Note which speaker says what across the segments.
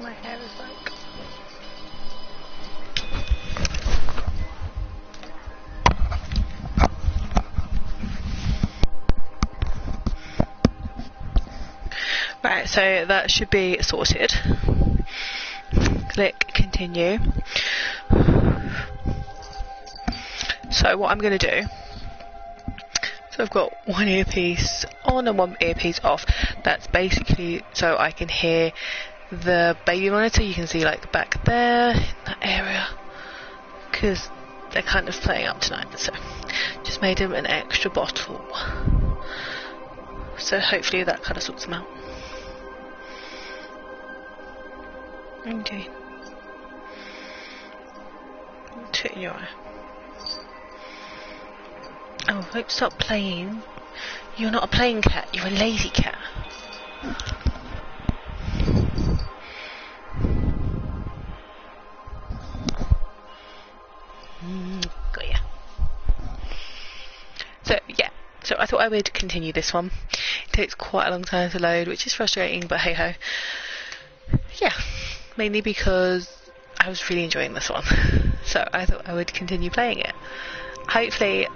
Speaker 1: My hair is like... Right, so that should be sorted. Click continue. So what I'm going to do, so I've got one earpiece on and one earpiece off. That's basically so I can hear the baby monitor. You can see like back there in that area, because they're kind of playing up tonight, so just made him an extra bottle, so hopefully that kind of sorts them out. Okay, put it in your eye. Oh, don't stop playing. You're not a playing cat, you're a lazy cat. Got ya. So, yeah. So I thought I would continue this one. It takes quite a long time to load, which is frustrating, but hey ho. Yeah. Mainly because I was really enjoying this one. So I thought I would continue playing it. Hopefully,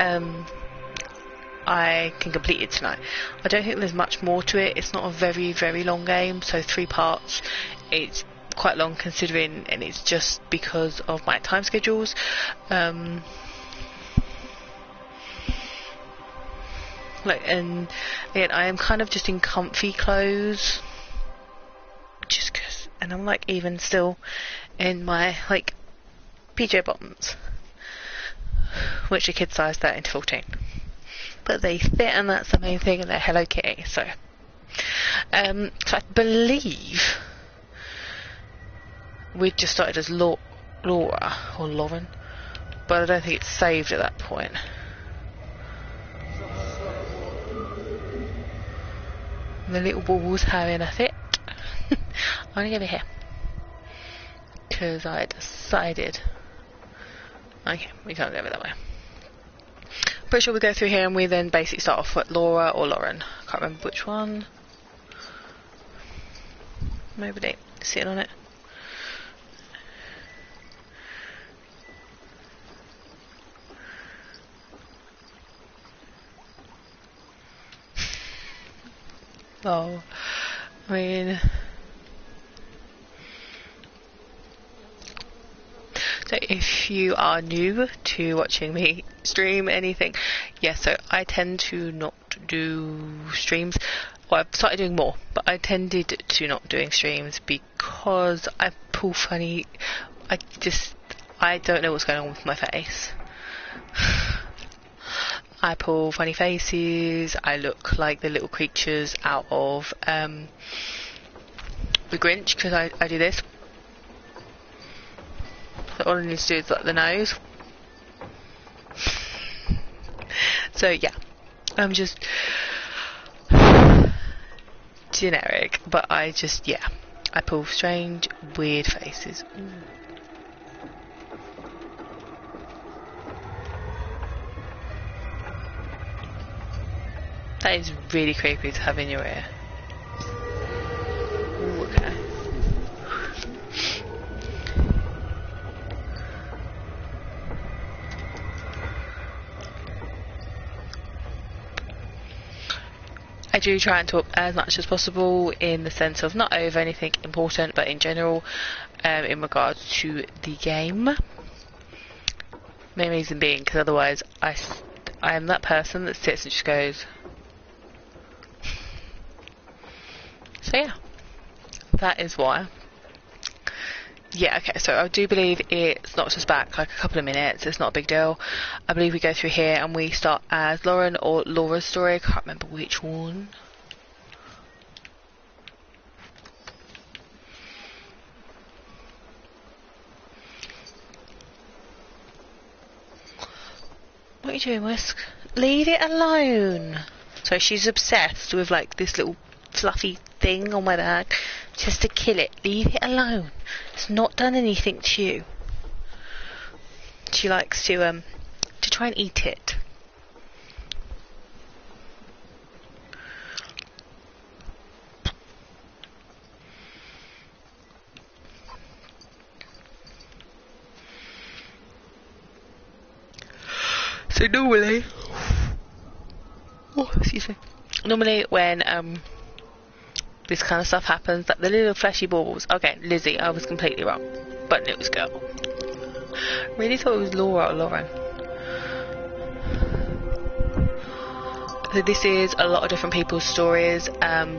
Speaker 1: I can complete it tonight. I don't think there's much more to it. It's not a very, very long game, so 3 parts. It's quite long considering, and it's just because of my time schedules. And again, I am kind of just in comfy clothes, just 'cause, and I'm like even still in my like PJ bottoms, which are kid size 13 to 14, but they fit, and that's the main thing, and they're Hello Kitty. So I believe we just started as Laura or Lauren, but I don't think it's saved at that point. The little ball's having a fit. I'm gonna give it here because I decided. Okay, we can't go over that way. Pretty sure we go through here and we then basically start off with Laura or Lauren. I can't remember which one. Nobody sitting on it. Oh, I mean, so if you are new to watching me stream anything, yeah, so I tend to not do streams. Well, I've started doing more, but I tended to not doing streams because I pull funny. I don't know what's going on with my face. I pull funny faces, I look like the little creatures out of the Grinch, because I do this. So all I need to do is like the nose. So yeah, I'm just generic, but I pull strange, weird faces. Ooh. That is really creepy to have in your ear. Ooh, okay. I do try and talk as much as possible in the sense of not over anything important, but in general, in regards to the game. Main reason being because otherwise I am that person that sits and just goes. So yeah, that is why. Yeah, okay, so I do believe it knocks us back like a couple of minutes. It's not a big deal. I believe we go through here and we start as Lauren or Laura's story. I can't remember which one. What are you doing, Whisk? Leave it alone. So she's obsessed with like this little fluffy thing on my back just to kill it. Leave it alone. It's not done anything to you. She likes to try and eat it. So normally, excuse me. Normally when this kind of stuff happens, like the little fleshy balls. Okay, Lizzie, I was completely wrong, but it was girl. Really thought it was Laura or Lauren. So this is a lot of different people's stories.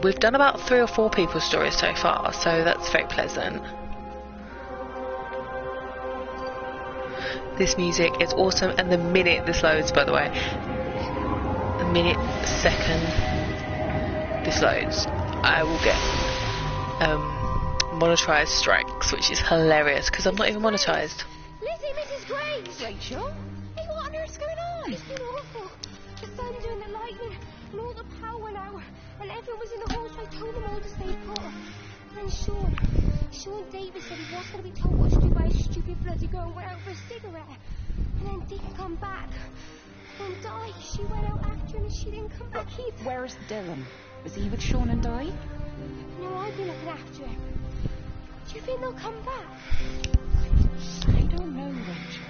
Speaker 1: We've done about 3 or 4 people's stories so far, so that's very pleasant. This music is awesome, and the minute this loads, by the way, the minute, second this loads, I will get monetized strikes, which is hilarious because I'm not even monetized.
Speaker 2: Lizzie, Mrs. Graves! Rachel? Hey, what on earth's going on? It's been awful. The thunder and the lightning and all the power went out, and everyone was in the hall, so I told them all to stay put. And Sean Davis said he was going to be told what to do by a stupid bloody girl and went out for a cigarette. And then didn't come back. And Di, she went out after him and she didn't come back either.
Speaker 3: Where's Dylan? Was he with Sean and Di?
Speaker 2: No, I've been looking after him. Do you think they'll come back?
Speaker 3: I don't know, Rachel.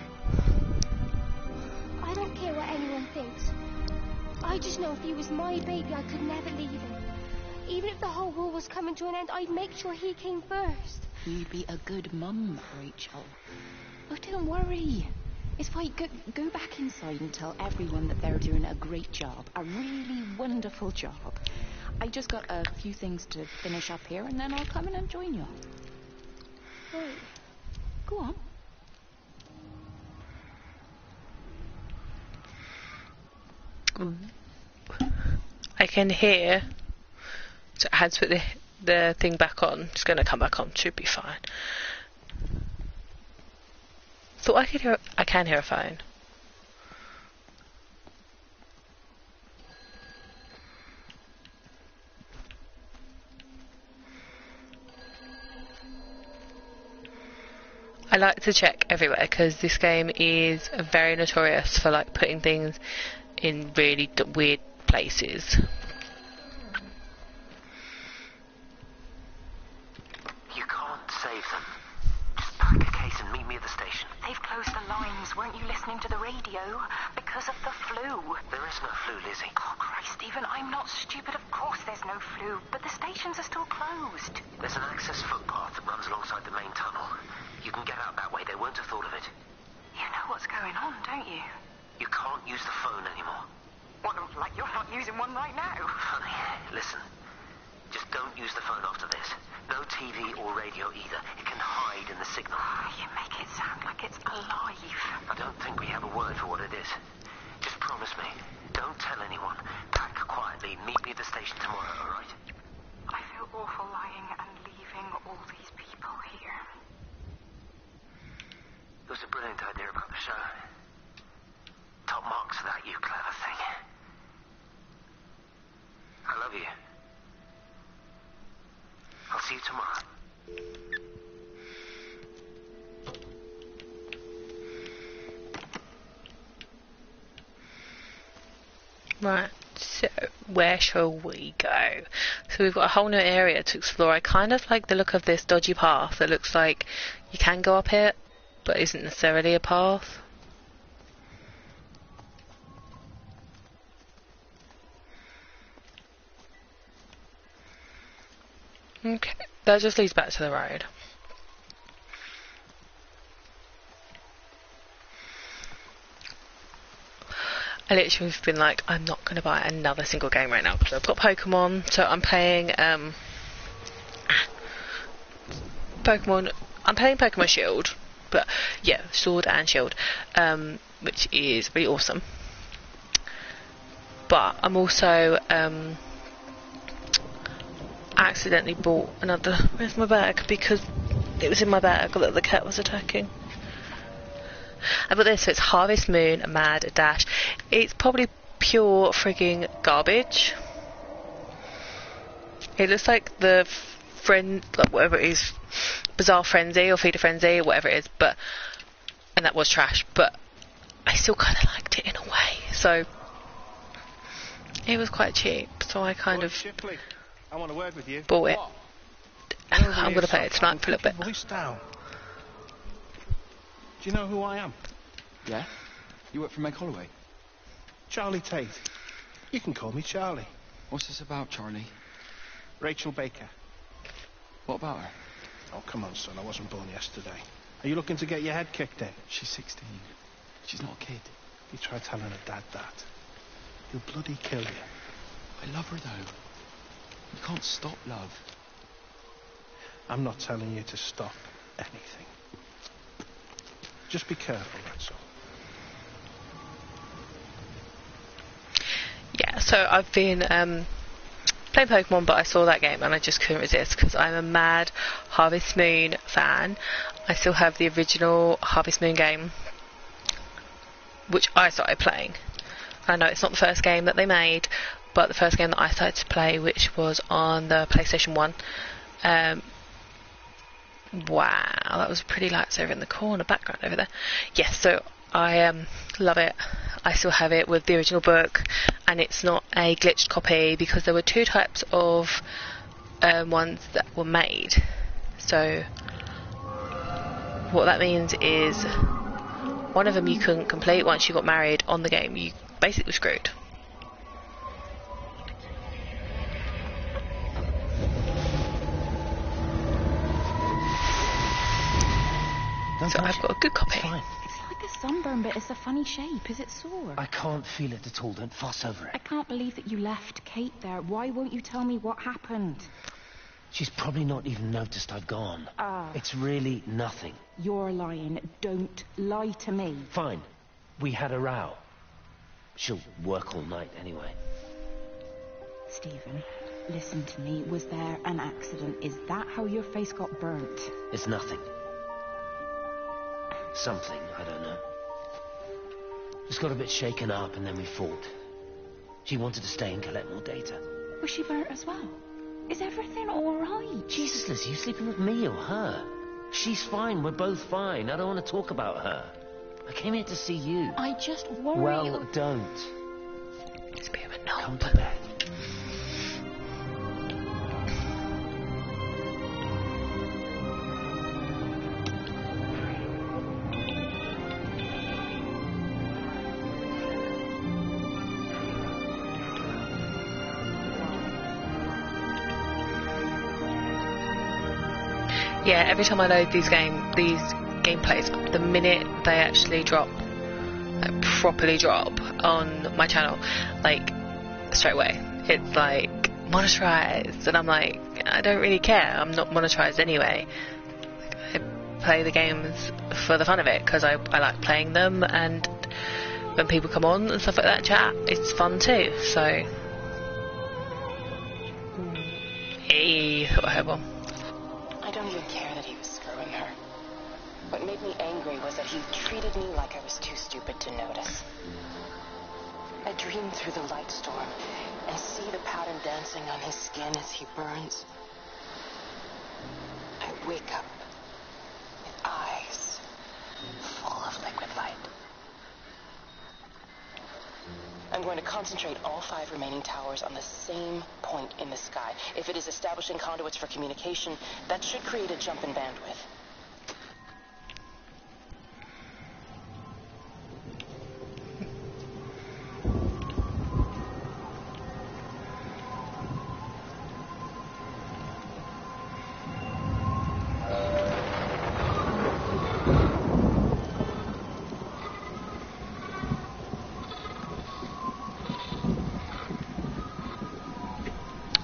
Speaker 2: I don't care what anyone thinks. I just know if he was my baby, I could never leave him. Even if the whole war was coming to an end, I'd make sure he came first.
Speaker 3: You'd be a good mum, Rachel. Oh, don't worry. It's fine. Go back inside and tell everyone that they're doing a great job. A really wonderful job. I just got a few things to finish up here, and then I'll come in and join you.
Speaker 2: Right.
Speaker 3: Go on.
Speaker 1: I can hear. So I had to put the thing back on. It's going to come back on. Should be fine. Thought I could hear. I can hear a phone. I like to check everywhere because this game is very notorious for like putting things in really weird places.
Speaker 4: You can't save them. Just pack a case and meet me at the station.
Speaker 3: They've closed the lines. Weren't you listening to the radio? Because of the flu.
Speaker 4: There is no flu, Lizzie.
Speaker 3: Oh, Christ, Stephen, I'm not stupid. Of course there's no flu. But the stations are still closed.
Speaker 4: There's an access footpath that runs alongside the main tunnel. You can get out that way. They won't have thought of it.
Speaker 3: You know what's going on, don't you?
Speaker 4: You can't use the phone anymore.
Speaker 3: What, like you're not using one right now?
Speaker 4: Honey, listen. Just don't use the phone after this. No TV or radio either. It can hide in the signal.
Speaker 3: Oh, you make it sound like it's alive.
Speaker 4: I don't think we have a word for what it is. Just promise me. Don't tell anyone. Pack quietly. Meet me at the station tomorrow, all right?
Speaker 3: I feel awful lying and leaving all these people here.
Speaker 4: It was a brilliant idea about the show. Top marks for that, you clever thing. I love you. I'll see you tomorrow.
Speaker 1: Right, so where shall we go? So we've got a whole new area to explore. I kind of like the look of this dodgy path that looks like you can go up it, but isn't necessarily a path. Okay, that just leads back to the road. I literally have been like, I'm not going to buy another single game right now because I've got Pokemon, so I'm playing Pokemon Shield, but yeah, Sword and Shield, which is really awesome. But I'm also accidentally bought another. Where's my bag? Because it was in my bag that the cat was attacking. I bought this, so it's Harvest Moon, a Mad, a Dash. It's probably pure frigging garbage. It looks like the like whatever it is, Bizarre Frenzy or Feeder Frenzy or whatever it is, and that was trash, but I still kind of liked it in a way, so it was quite cheap, so I kind of
Speaker 5: Shipley, I want to work with you.
Speaker 1: bought it. I'm going to play it tonight for a little bit.
Speaker 5: Voice down. Do you know who I am?
Speaker 6: Yeah? You work for Meg Holloway?
Speaker 5: Charlie Tate. You can call me Charlie.
Speaker 6: What's this about, Charlie?
Speaker 5: Rachel Baker.
Speaker 6: What about her?
Speaker 5: Oh, come on, son. I wasn't born yesterday. Are you looking to get your head kicked in?
Speaker 6: She's 16. She's not a kid.
Speaker 5: You try telling her dad that. He'll bloody kill you.
Speaker 6: I love her, though. You can't stop love.
Speaker 5: I'm not telling you to stop anything. Just be careful, that's all.
Speaker 1: Yeah, so I've been playing Pokemon, but I saw that game and I just couldn't resist because I'm a mad Harvest Moon fan. I still have the original Harvest Moon game, which I started playing. I know it's not the first game that they made, but the first game that I started to play, which was on the PlayStation 1. Wow, that was pretty lights over in the corner background over there. Yes, so I love it. I still have it with the original book, and it's not a glitched copy because there were two types of ones that were made. So what that means is one of them you couldn't complete once you got married on the game. You basically were screwed. So I've got a good copy.
Speaker 3: It's like a sunburn, but it's a funny shape. Is it sore?
Speaker 4: I can't feel it at all. Don't fuss over
Speaker 3: I
Speaker 4: it.
Speaker 3: can't believe that you left Kate there. Why won't you tell me what happened?
Speaker 4: She's probably not even noticed I've gone.
Speaker 3: Ah.
Speaker 4: It's really nothing.
Speaker 3: You're lying. Don't lie to me.
Speaker 4: Fine. We had a row. She'll work all night anyway.
Speaker 3: Stephen, listen to me. Was there an accident? Is that how your face got burnt?
Speaker 4: It's nothing. Something, I don't know. Just got a bit shaken up and then we fought. She wanted to stay and collect more data.
Speaker 3: Was she burnt as well? Is everything all right?
Speaker 4: Jesus, Liz, are you sleeping with me or her? She's fine, we're both fine. I don't want to talk about her. I came here to see you.
Speaker 3: I just worry.
Speaker 4: Well, don't.
Speaker 1: It's a bit of a knob.
Speaker 4: Come to bed.
Speaker 1: Yeah, every time I load these gameplays, the minute they actually drop, like properly drop on my channel, like straight away, it's like monetized, and I'm like, I don't really care. I'm not monetized anyway. I play the games for the fun of it because I like playing them, and when people come on and stuff like that, chat, it's fun too. So, hey, whatever.
Speaker 7: I don't even care that he was screwing her. What made me angry was that he treated me like I was too stupid to notice. I dream through the light storm and see the pattern dancing on his skin as he burns. I wake up with eyes full of liquid light. I'm going to concentrate all 5 remaining towers on the same point in the sky. If it is establishing conduits for communication, that should create a jump in bandwidth.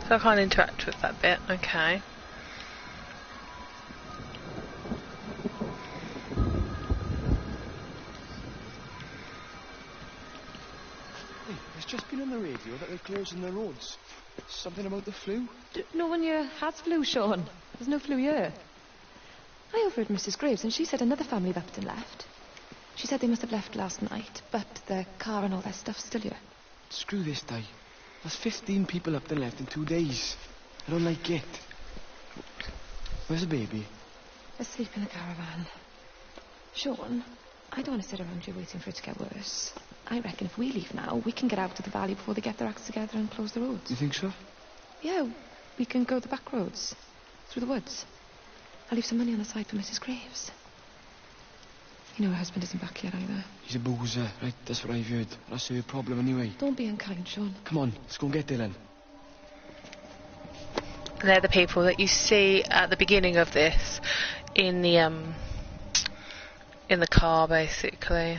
Speaker 1: So I can't interact with that bit, okay.
Speaker 6: Hey, it's just been on the radio that they're closing the roads. Something about the flu?
Speaker 8: No one here has flu, Sean. There's no flu here. I overheard Mrs. Graves, and she said another family of Upton left. She said they must have left last night, but their car and all their stuff's still here.
Speaker 6: Screw this, Di. There's 15 people up and left in 2 days. I don't like it. Where's the baby?
Speaker 8: Asleep in the caravan. Sean, I don't want to sit around here waiting for it to get worse. I reckon if we leave now, we can get out of the valley before they get their acts together and close the roads.
Speaker 6: You think so?
Speaker 8: Yeah, we can go the back roads, through the woods. I'll leave some money on the side for Mrs. Graves. You know her husband isn't back yet either.
Speaker 6: He's a boozer, right? That's what I've heard. That's your problem anyway.
Speaker 8: Don't be unkind, Sean.
Speaker 6: Come on, let's go and get Dylan.
Speaker 1: They're the people that you see at the beginning of this in the car, basically.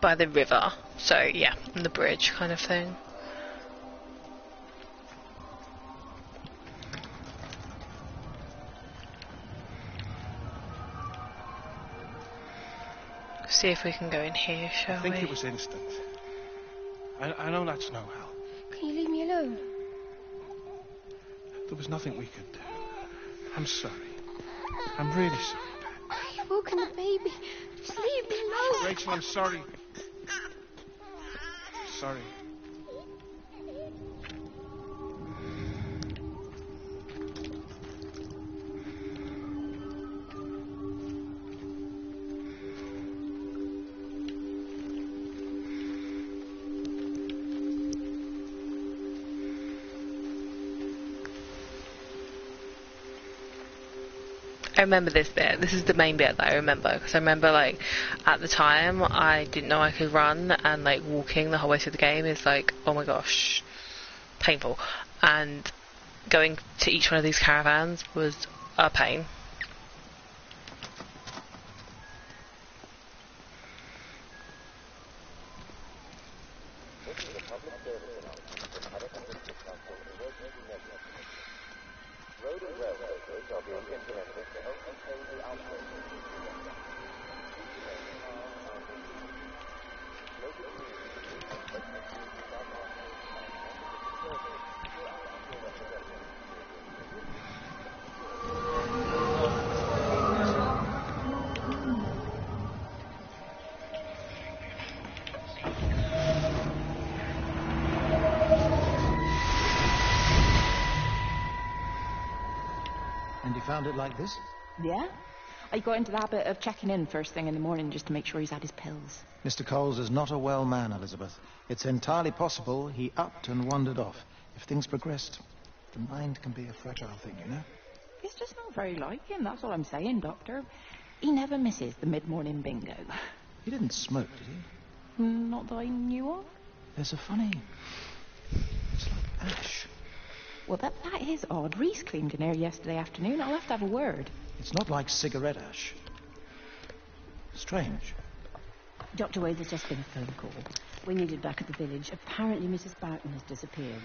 Speaker 1: By the river. So yeah, on the bridge kind of thing. See if we can go in here, shall we?
Speaker 5: I think it was instant. I know that's no help.
Speaker 2: Can you leave me alone?
Speaker 5: There was nothing we could do. I'm sorry. I'm really sorry, Pat.
Speaker 2: You've woken the baby. Just leave me alone.
Speaker 5: Rachel, I'm sorry. Sorry.
Speaker 1: I remember this bit. This is the main bit that I remember, because I remember, like, at the time I didn't know I could run, and like walking the whole way through the game is like, oh my gosh, painful. And going to each one of these caravans was a pain.
Speaker 9: And you found it like this?
Speaker 3: Yeah? I got into the habit of checking in first thing in the morning just to make sure he's had his pills.
Speaker 9: Mr. Coles is not a well man, Elizabeth. It's entirely possible he upped and wandered off. If things progressed, the mind can be a fragile thing, you know?
Speaker 3: It's just not very like him, that's all I'm saying, Doctor. He never misses the mid-morning bingo.
Speaker 9: He didn't smoke, did he?
Speaker 3: Not that I knew of.
Speaker 9: There's a funny... It's like ash.
Speaker 3: Well, that is odd. Reese cleaned in here yesterday afternoon. I'll have to have a word.
Speaker 9: It's not like cigarette ash. Strange.
Speaker 10: Dr. Wade, there's just been a phone call. We needed back at the village. Apparently Mrs. Barton has disappeared.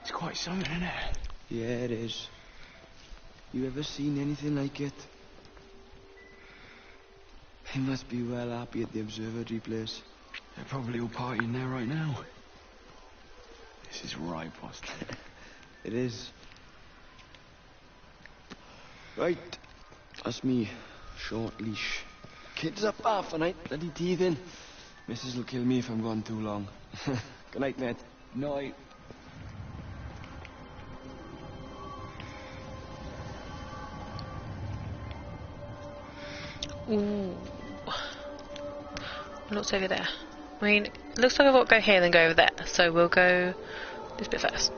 Speaker 6: It's quite something, isn't it? Yeah, it is. You ever seen anything like it? They must be well happy at the observatory place. They're probably all partying there right now. This is right, boss. It is. Right. That's me. Short leash. Kids up half a night, bloody teething. Missus will kill me if I'm gone too long. Good night, mate. Night.
Speaker 1: Ooh. Looks over there. I mean, it looks like I've got to go here and then go over there. So we'll go this bit first.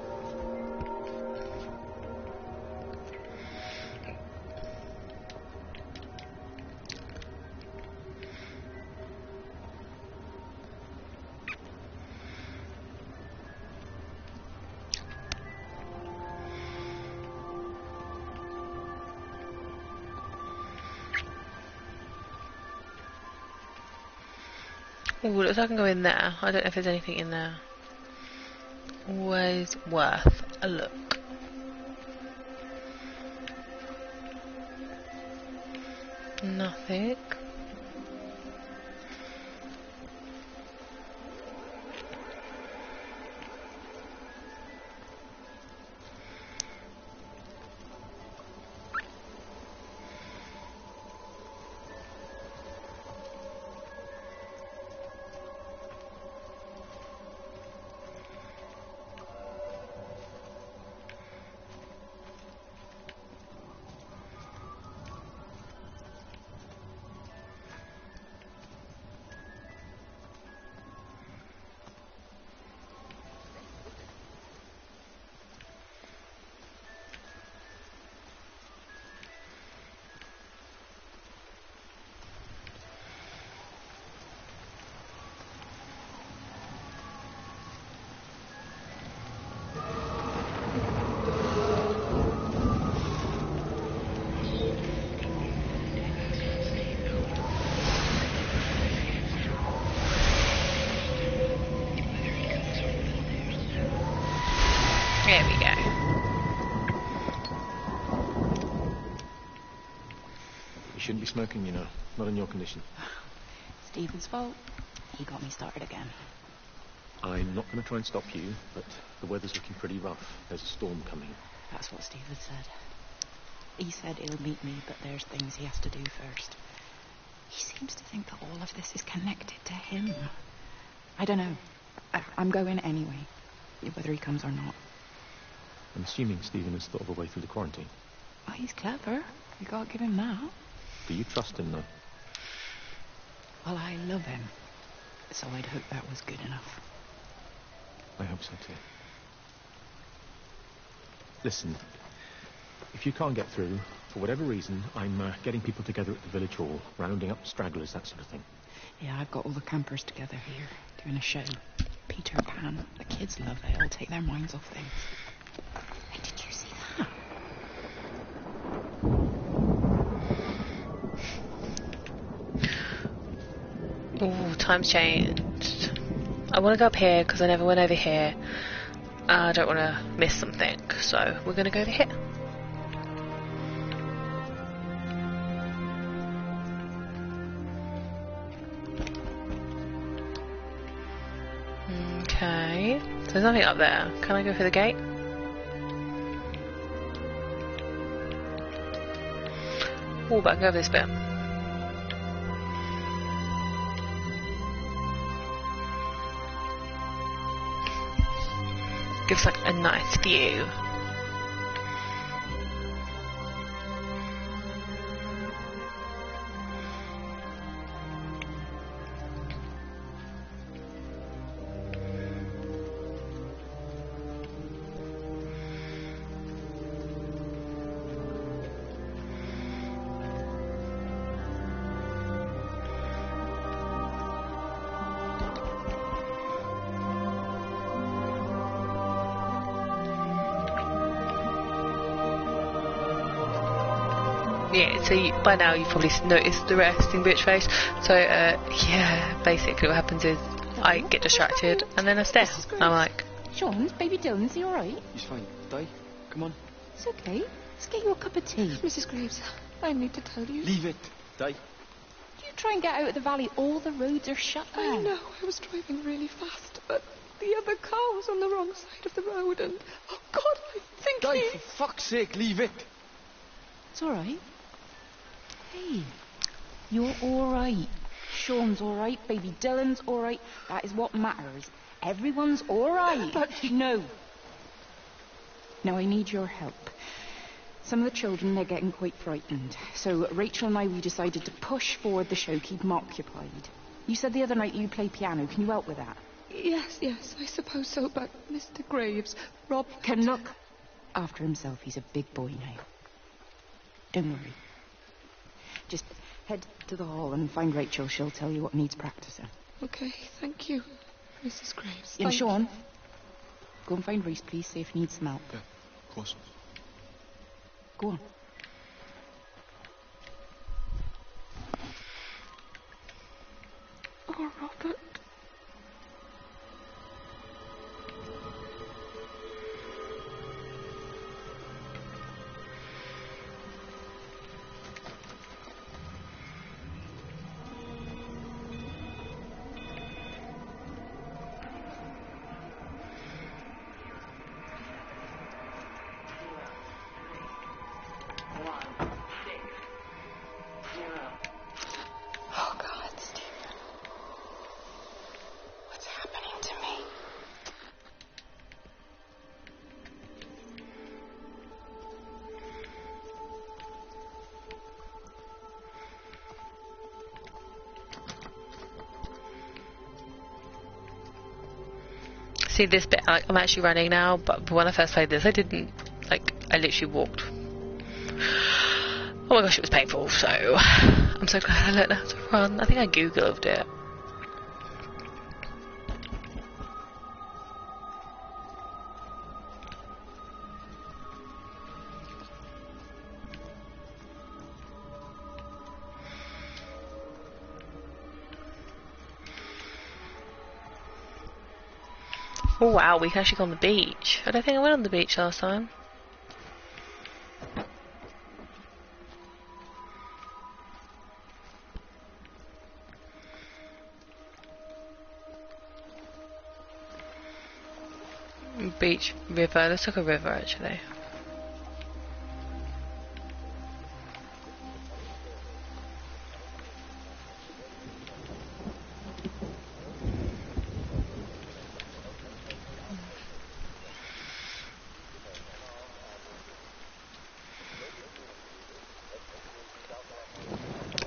Speaker 1: Oh, looks like I can go in there. I don't know if there's anything in there. Always worth a look. Nothing. There we go.
Speaker 5: You shouldn't be smoking, you know. Not in your condition.
Speaker 3: Stephen's fault. He got me started again.
Speaker 5: I'm not going to try and stop you, but the weather's looking pretty rough. There's a storm coming.
Speaker 3: That's what Stephen said. He said he'll meet me, but there's things he has to do first. He seems to think that all of this is connected to him. I don't know. I'm going anyway, whether he comes or not.
Speaker 5: I'm assuming Stephen has thought of a way through the quarantine.
Speaker 3: Oh, he's clever. You gotta give him that.
Speaker 5: Do you trust him, though?
Speaker 3: Well, I love him. So I'd hope that was good enough.
Speaker 5: I hope so, too. Listen, if you can't get through, for whatever reason, I'm getting people together at the village hall, rounding up stragglers, that sort of thing.
Speaker 3: Yeah, I've got all the campers together here, doing a show. Peter Pan. The kids love it. It'll take their minds off things. Hey, did you see that?
Speaker 1: Oh, time's changed. I want to go up here because I never went over here. I don't want to miss something, so we're going to go over here. Okay, so there's nothing up there. Can I go through the gate? Oh, but I can go over this bit. Gives like a nice view. Yeah, so by now you've probably noticed the resting bitch face. So, yeah, basically what happens is I get distracted and then I stare. I'm like...
Speaker 3: Sean, baby Dylan, is he alright?
Speaker 6: He's fine. Di, come on.
Speaker 3: It's okay. Let's get you a cup of tea.
Speaker 8: Mrs. Graves, I need to tell you.
Speaker 6: Leave it. Di.
Speaker 3: You try and get out of the valley, all the roads are shut there.
Speaker 8: I know, I was driving really fast, but the other car was on the wrong side of the road and... Oh, God, I think
Speaker 6: Di,
Speaker 8: he...
Speaker 6: for fuck's sake, leave it.
Speaker 3: It's alright. Hey, you're alright. Sean's alright, baby Dylan's alright. That is what matters. Everyone's alright.
Speaker 8: But
Speaker 3: No. Now I need your help. Some of the children, they're getting quite frightened. So Rachel and I, we decided to push forward the show, keep them occupied. You said the other night you play piano. Can you help with that?
Speaker 8: Yes, I suppose so, but Mr. Graves, Rob...
Speaker 3: Can look after himself. He's a big boy now. Don't worry. Just head to the hall and find Rachel. She'll tell you what needs practicing.
Speaker 8: Okay, thank you, Mrs. Graves.
Speaker 3: And Sean, go and find Reese, please. See if he needs some help.
Speaker 6: Yeah, of course.
Speaker 3: Go on.
Speaker 8: All Oh, Robert.
Speaker 7: Oh, God, Stephen. What's happening to me?
Speaker 1: See this bit, I'm actually running now, but when I first played this, I didn't, like, I literally walked. Oh my gosh, it was painful, so I'm so glad I learned how to run. I think I googled it. Oh wow, we can actually go on the beach. I don't think I went on the beach last time. Beach, river, let's look at a river actually.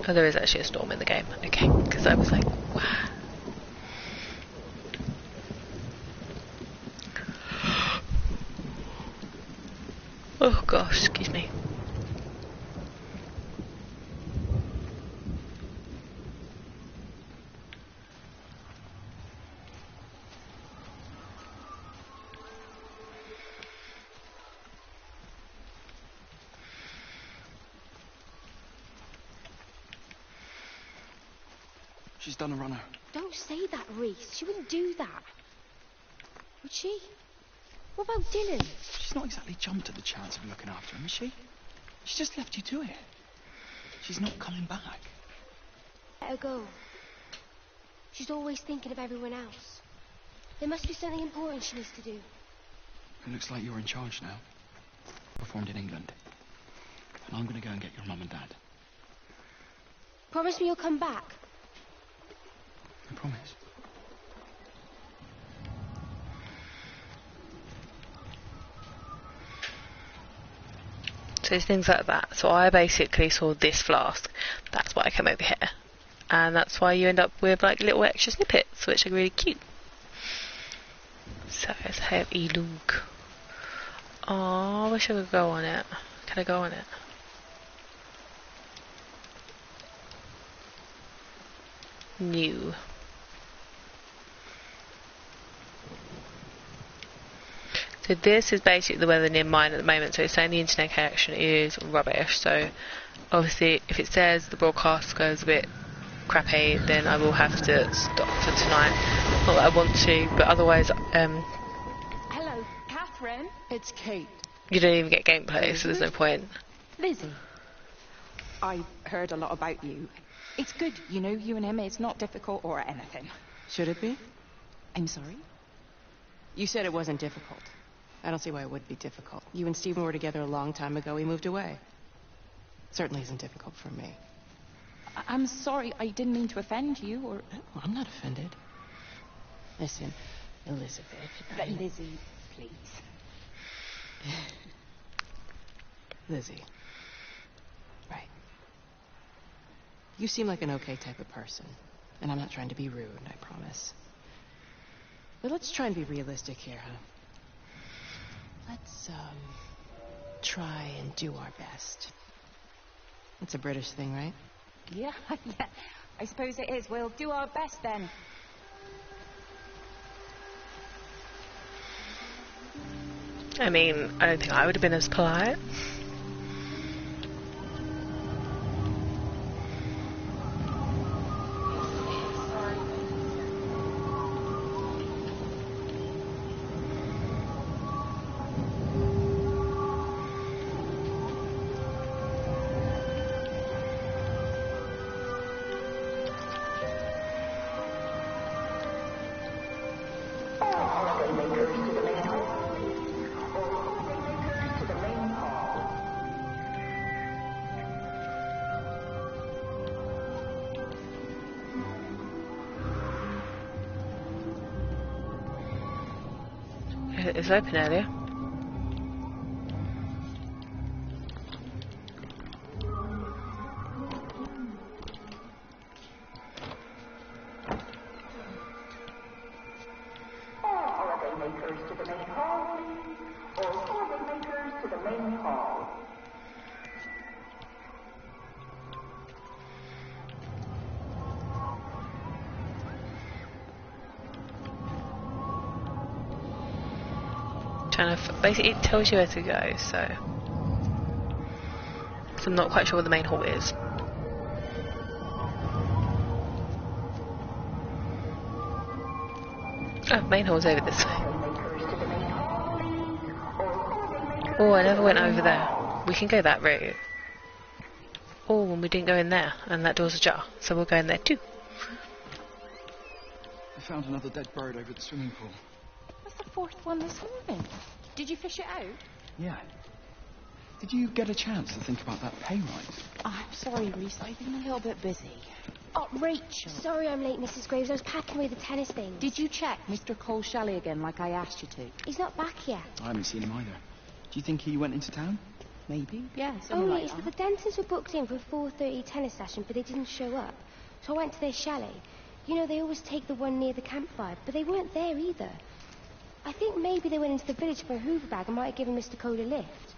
Speaker 1: Oh, there is actually a storm in the game. Okay, because I was like, wow. Oh gosh, excuse me.
Speaker 6: She's done a runner.
Speaker 2: Don't say that, Reese. She wouldn't do that. Would she? What about Dylan?
Speaker 6: She's not exactly jumped at the chance of looking after him, is she? She just left you to it. She's not coming back.
Speaker 2: Let her go. She's always thinking of everyone else. There must be something important she needs to do.
Speaker 6: It looks like you're in charge now. Performed in England. And I'm going to go and get your mum and dad.
Speaker 2: Promise me you'll come back.
Speaker 6: I promise.
Speaker 1: So it's things like that. So I basically saw this flask. That's why I came over here. And that's why you end up with like little extra snippets, which are really cute. So let's have a look. Oh, I wish I could go on it. Can I go on it? New. So this is basically the weather near mine at the moment. So it's saying the internet connection is rubbish. So obviously if it says the broadcast goes a bit crappy, then I will have to stop for tonight. Not that I want to, but otherwise
Speaker 3: Hello, Catherine. It's Kate.
Speaker 1: you don't even get gameplay, so there's no point.
Speaker 3: Lizzie. I heard a lot about you. It's good, you know, you and him. It's not difficult or anything.
Speaker 7: Should it be?
Speaker 3: I'm sorry?
Speaker 7: You said it wasn't difficult. I don't see why it would be difficult. You and Stephen were together a long time ago. He moved away. Certainly isn't difficult for me.
Speaker 3: I'm sorry. I didn't mean to offend you or...
Speaker 7: Well, I'm not offended. Listen, Elizabeth.
Speaker 3: Lizzie, please.
Speaker 7: Lizzie. Right. You seem like an okay type of person. And I'm not trying to be rude, I promise. But let's try and be realistic here, huh? Let's, try and do our best. That's a British thing, right?
Speaker 3: Yeah, yeah. I suppose it is. We'll do our best then.
Speaker 1: I mean, I don't think I would have been as polite. It was open earlier. Basically it tells you where to go, so I'm not quite sure where the main hall is. Oh, main hall's over this way. Oh, I never went over there. We can go that route. Oh, and we didn't go in there, and that door's ajar, so we'll go in there too.
Speaker 6: I found another dead bird over the swimming pool.
Speaker 3: That's the fourth one this morning. Did you fish it out?
Speaker 6: Yeah. Did you get a chance to think about that pay rise?
Speaker 3: Oh, I'm sorry, Reese. I've been a little bit busy. Oh, Rachel.
Speaker 2: Sorry I'm late, Mrs. Graves. I was packing away the tennis things.
Speaker 3: Did you check Mr. Cole Shelley again like I asked you to?
Speaker 2: He's not back yet.
Speaker 6: I haven't seen him either. Do you think he went into town?
Speaker 3: Maybe. Yeah,
Speaker 2: Oh,
Speaker 3: something like
Speaker 2: yes,
Speaker 3: that.
Speaker 2: the Dentons were booked in for a 4:30 tennis session, but they didn't show up. So I went to their chalet. You know, they always take the one near the campfire, but they weren't there either. I think maybe they went into the village for a Hoover bag and might have given Mr. Cole a lift.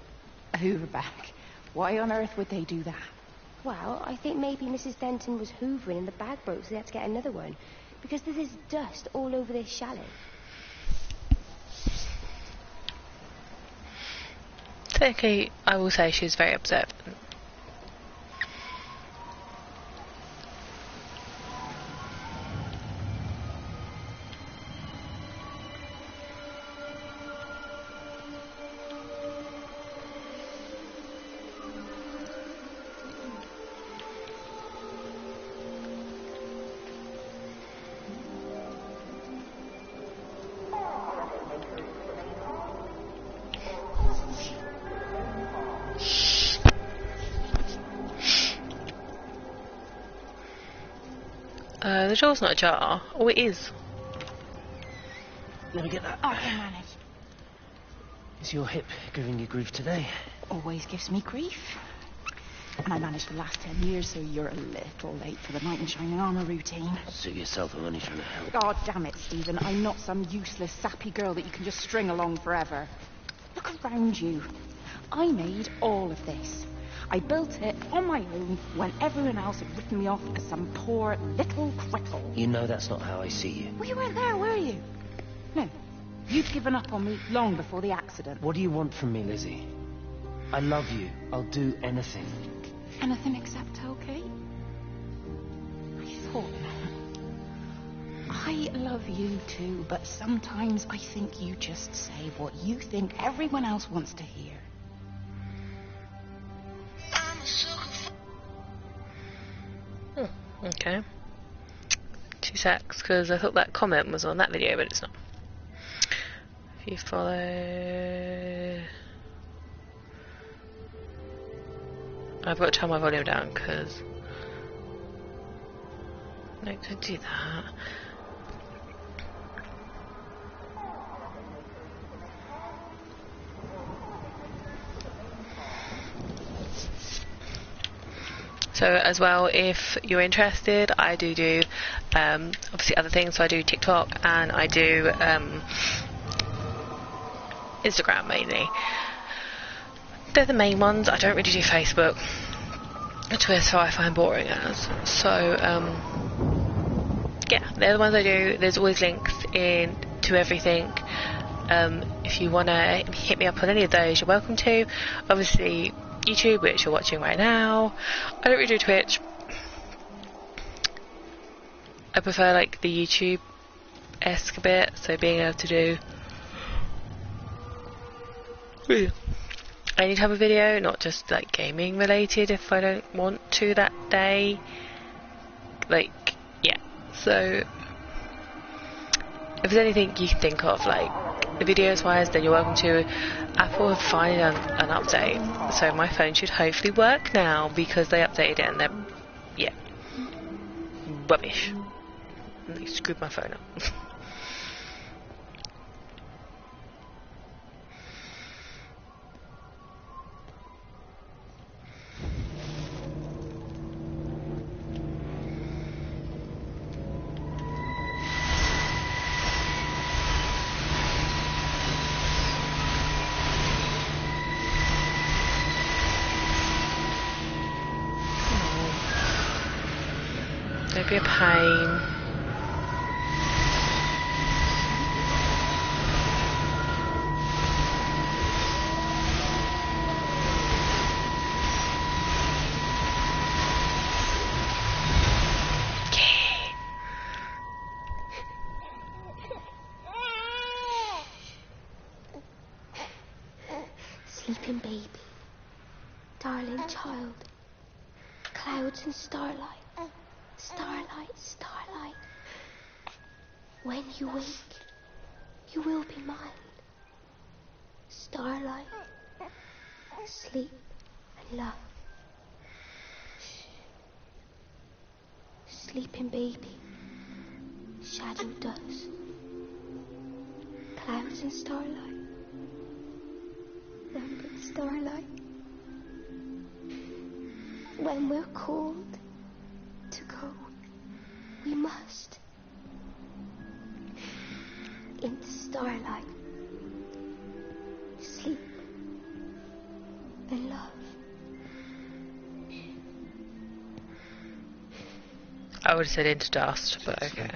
Speaker 3: A Hoover bag? Why on earth would they do that?
Speaker 2: Well, I think maybe Mrs. Denton was hoovering and the bag broke, so they had to get another one. Because there's this dust all over this chalet.
Speaker 1: Technically, I will say she's very observant. The door's not ajar. Oh, it is.
Speaker 4: Let me get that.
Speaker 3: I can manage.
Speaker 4: Is your hip giving you grief today?
Speaker 3: Always gives me grief. And I managed the last 10 years, so you're a little late for the knight in shining armour routine.
Speaker 4: Suit yourself, I'm only trying to help.
Speaker 3: God damn it, Stephen. I'm not some useless, sappy girl that you can just string along forever. Look around you. I made all of this. I built it on my own when everyone else had written me off as some poor little cripple.
Speaker 4: You know that's not how I see you.
Speaker 3: Well, you weren't there, were you? No. You'd given up on me long before the accident.
Speaker 4: What do you want from me, Lizzie? I love you. I'll do anything.
Speaker 3: Anything except okay? I thought not. I love you too, but sometimes I think you just say what you think everyone else wants to hear.
Speaker 1: Okay. 2 secs, because I thought that comment was on that video, but it's not. If you follow... I've got to turn my volume down, because... No, don't do that. So as well, if you're interested, I do obviously other things. So I do TikTok and I do Instagram mainly. They're the main ones. I don't really do Facebook. Twitter I find boring as. So yeah, they're the ones I do. There's always links in to everything. If you want to hit me up on any of those, you're welcome to. Obviously YouTube, which you're watching right now. I don't really do Twitch. I prefer like the YouTube-esque bit, so being able to do any type of video, not just like gaming related if I don't want to that day. Like, yeah. So if there's anything you can think of, like the videos wise, then you're welcome to. Apple have finally done an update, so my phone should hopefully work now because they updated it and they're, yeah, rubbish. And they screwed my phone up. Don't be a pain.
Speaker 2: Sleeping baby, darling child, clouds and starlight, starlight, starlight. When you wake, you will be mine. Starlight, sleep and love. Sleeping baby, shadow dust, clouds and starlight. Remembered starlight. When we're called to go, we must. Into starlight. Sleep and love.
Speaker 1: I would have said into dust, but okay.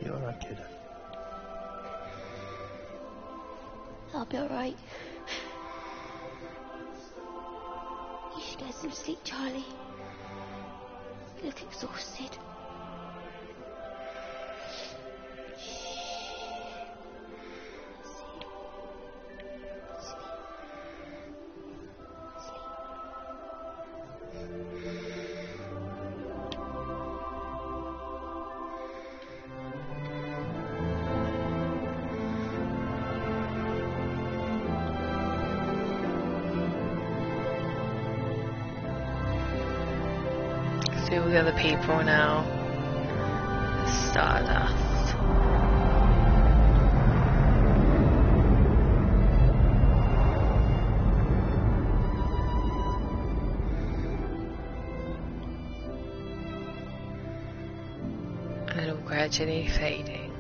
Speaker 5: You alright, kid?
Speaker 2: I'll be alright. You should get some sleep, Charlie. You look exhausted.
Speaker 1: See all the other people now. Stardust. And all gradually fading.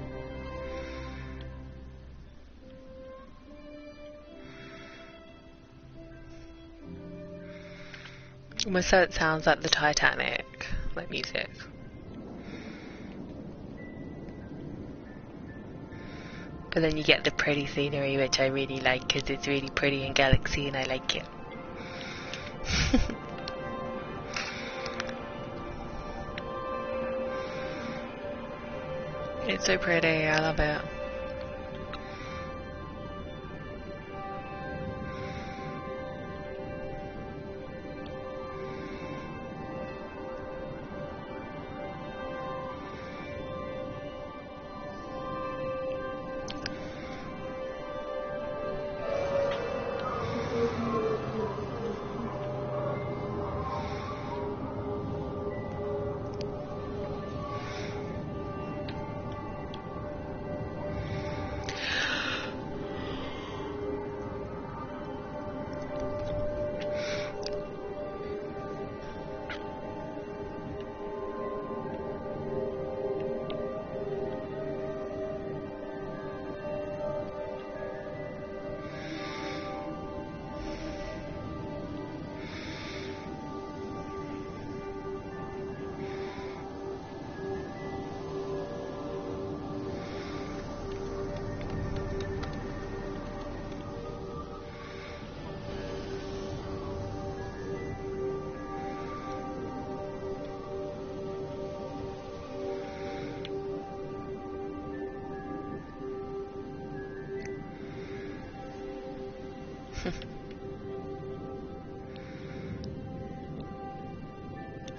Speaker 1: Almost so it sounds like the Titanic, like music. But then you get the pretty scenery, which I really like because it's really pretty in Galaxy and I like it. It's so pretty, I love it.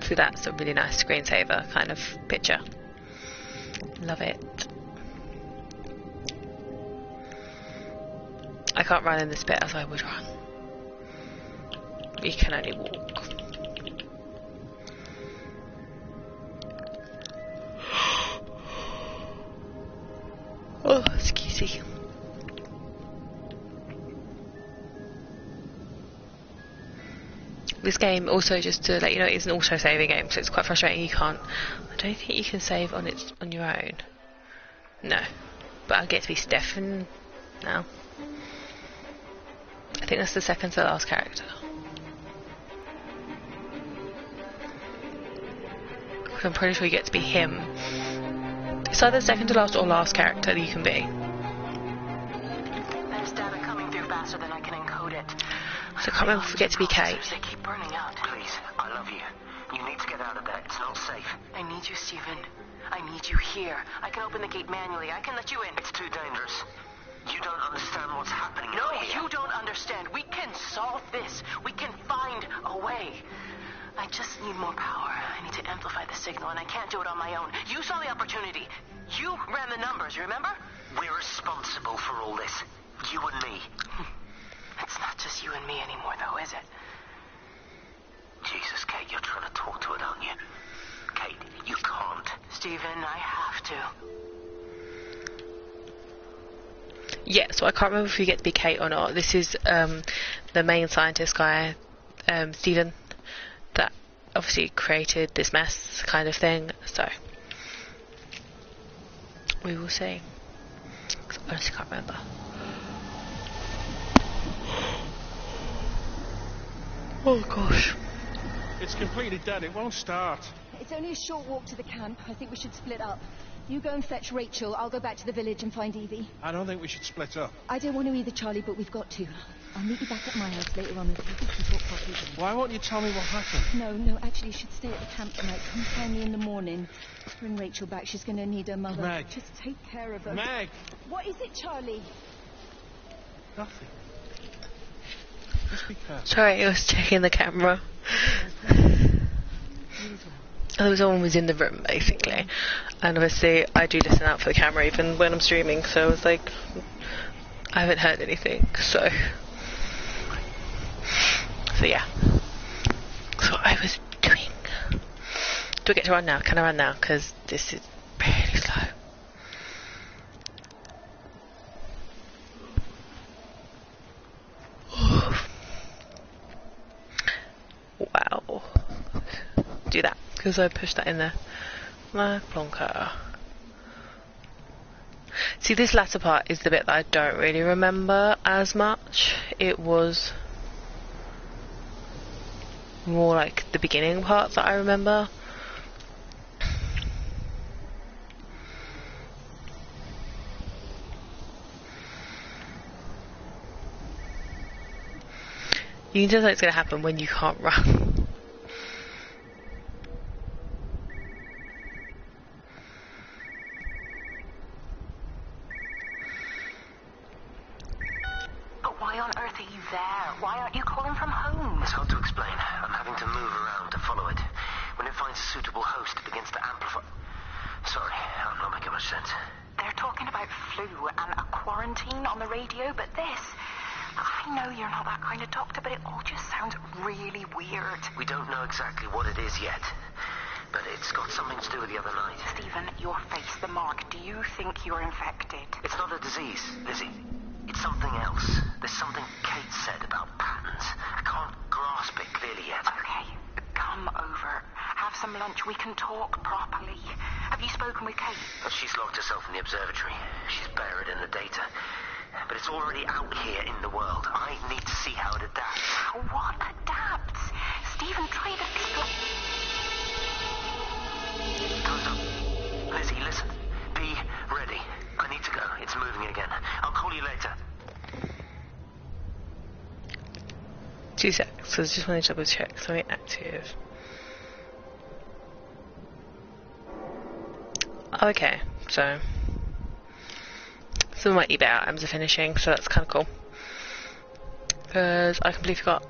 Speaker 1: So that's a really nice screensaver kind of picture. Love it. I can't run in this bit as I would run. We can only walk. Oh, excuse me. This game also, just to let you know, is an auto-saving game, so it's quite frustrating. You can't. I don't think you can save on your own. No, but I get to be Stefan now. I think that's the second to last character. I'm pretty sure you get to be him. It's either second to last or last character that you can be.
Speaker 7: There's data coming through faster than I can encode it.
Speaker 1: So I can't remember if we get to be Kate.
Speaker 7: They keep burning out.
Speaker 4: Please, I love you. You need to get out of there. It's not safe.
Speaker 7: I need you, Stephen. I need you here. I can open the gate manually. I can let you in.
Speaker 4: It's too dangerous. You don't understand what's happening
Speaker 7: No,
Speaker 4: out here.
Speaker 7: you don't understand. We can solve this. We can find a way. I just need more power. I need to amplify the signal, and I can't do it on my own. You saw the opportunity. You ran the numbers, remember?
Speaker 4: We're responsible for all this. You and me.
Speaker 7: It's not just you and me anymore, though, is it?
Speaker 4: Jesus, Kate, you're trying to talk to it, aren't you? Kate, you can't.
Speaker 7: Stephen, I have to.
Speaker 1: Yeah, so I can't remember if you get to be Kate or not. This is the main scientist guy, Stephen, that obviously created this mess kind of thing. So we will see. 'Cause I honestly can't remember. Oh gosh.
Speaker 5: It's completely dead. It won't start.
Speaker 10: It's only a short walk to the camp. I think we should split up. You go and fetch Rachel. I'll go back to the village and find Evie.
Speaker 5: I don't think we should split up.
Speaker 10: I don't want to either, Charlie, but we've got to. I'll meet you back at my house later on and we can talk properly.
Speaker 5: Why won't you tell me what happened?
Speaker 10: No, actually, you should stay at the camp tonight. Come find me in the morning. Bring Rachel back. She's going to need her mother.
Speaker 5: Meg.
Speaker 10: Just take care of her.
Speaker 5: Meg!
Speaker 10: What is it, Charlie?
Speaker 5: Nothing. Just be careful.
Speaker 1: Sorry, I was checking the camera. There was someone was in the room basically, and obviously I do listen out for the camera even when I'm streaming. So I was like, I haven't heard anything. So yeah. So I was doing. Do I get to run now? Can I run now? Because this is really slow. Wow. Do that, because I pushed that in there. La Plonka. See, this latter part is the bit that I don't really remember as much. It was more like the beginning parts that I remember. You can tell that it's going to happen when you can't run.
Speaker 7: But why on earth are you there? Why aren't you calling from home?
Speaker 4: It's hard to explain. I'm having to move around to follow it. When it finds a suitable host, it begins to amplify. Sorry, I'm not making much sense.
Speaker 7: They're talking about flu and a quarantine on the radio, but this... I know you're not that kind of doctor, but it all just sounds really weird.
Speaker 4: We don't know exactly what it is yet, but it's got something to do with the other night.
Speaker 7: Stephen, your face, the mark. Do you think you're infected?
Speaker 4: It's not a disease, Lizzie. It's something else. There's something Kate said about patterns. I can't grasp it clearly yet.
Speaker 7: Okay, come over. Have some lunch. We can talk properly. Have you spoken with Kate?
Speaker 4: But she's locked herself in the observatory. She's buried in the data. But it's already out here in the world. I need to see how it adapts.
Speaker 7: What adapts? Stephen, try to
Speaker 4: Time's up. Lizzie, listen. Be ready. I need to go. It's moving again. I'll call you later.
Speaker 1: 2 seconds, so I just want to double check. Something active. Okay, so some of my eBay items are finishing, so that's kind of cool. Because I completely forgot.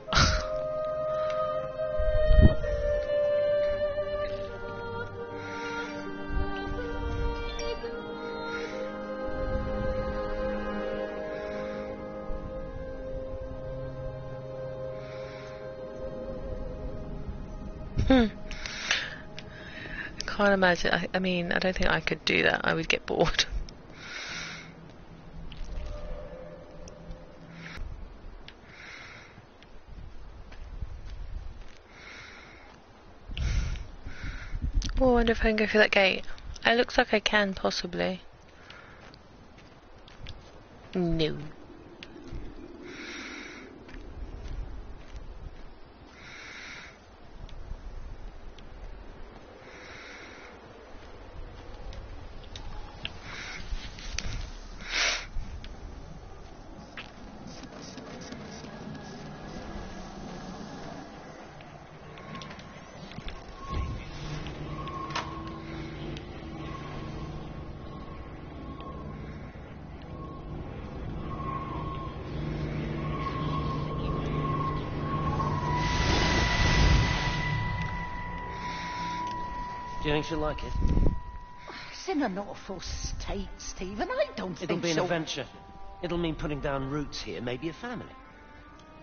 Speaker 1: Can't imagine. I mean, I don't think I could do that. I would get bored. Oh, I wonder if I can go through that gate. It looks like I can, possibly. No.
Speaker 11: Do you think she'll like it?
Speaker 10: It's in an awful state, Stephen. I don't think
Speaker 11: It'll be an
Speaker 10: she'll...
Speaker 11: adventure. It'll mean putting down roots here, maybe a family.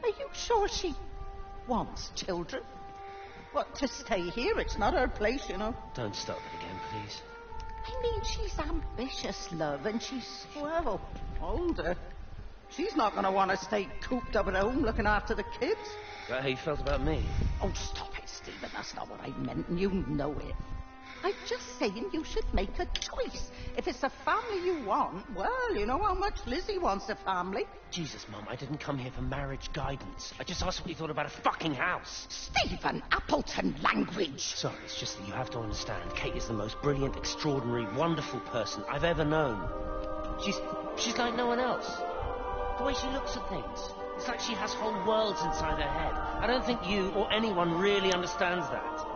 Speaker 10: Are you sure she wants children? What, to stay here? It's not her place, you know.
Speaker 11: Don't start it again, please.
Speaker 10: I mean, she's ambitious, love, and she's, well, older. She's not going to want to stay cooped up at home looking after the kids.
Speaker 11: Is that how you felt about me?
Speaker 10: Oh, stop it, Stephen. That's not what I meant, and you know it. I'm just saying you should make a choice. If it's the family you want, well, you know how much Lizzie wants a family.
Speaker 11: Jesus, Mum, I didn't come here for marriage guidance. I just asked what you thought about a fucking house.
Speaker 10: Stephen, Appleton language.
Speaker 11: Sorry, it's just that you have to understand. Kate is the most brilliant, extraordinary, wonderful person I've ever known. She's like no one else. The way she looks at things. It's like she has whole worlds inside her head. I don't think you or anyone really understands that.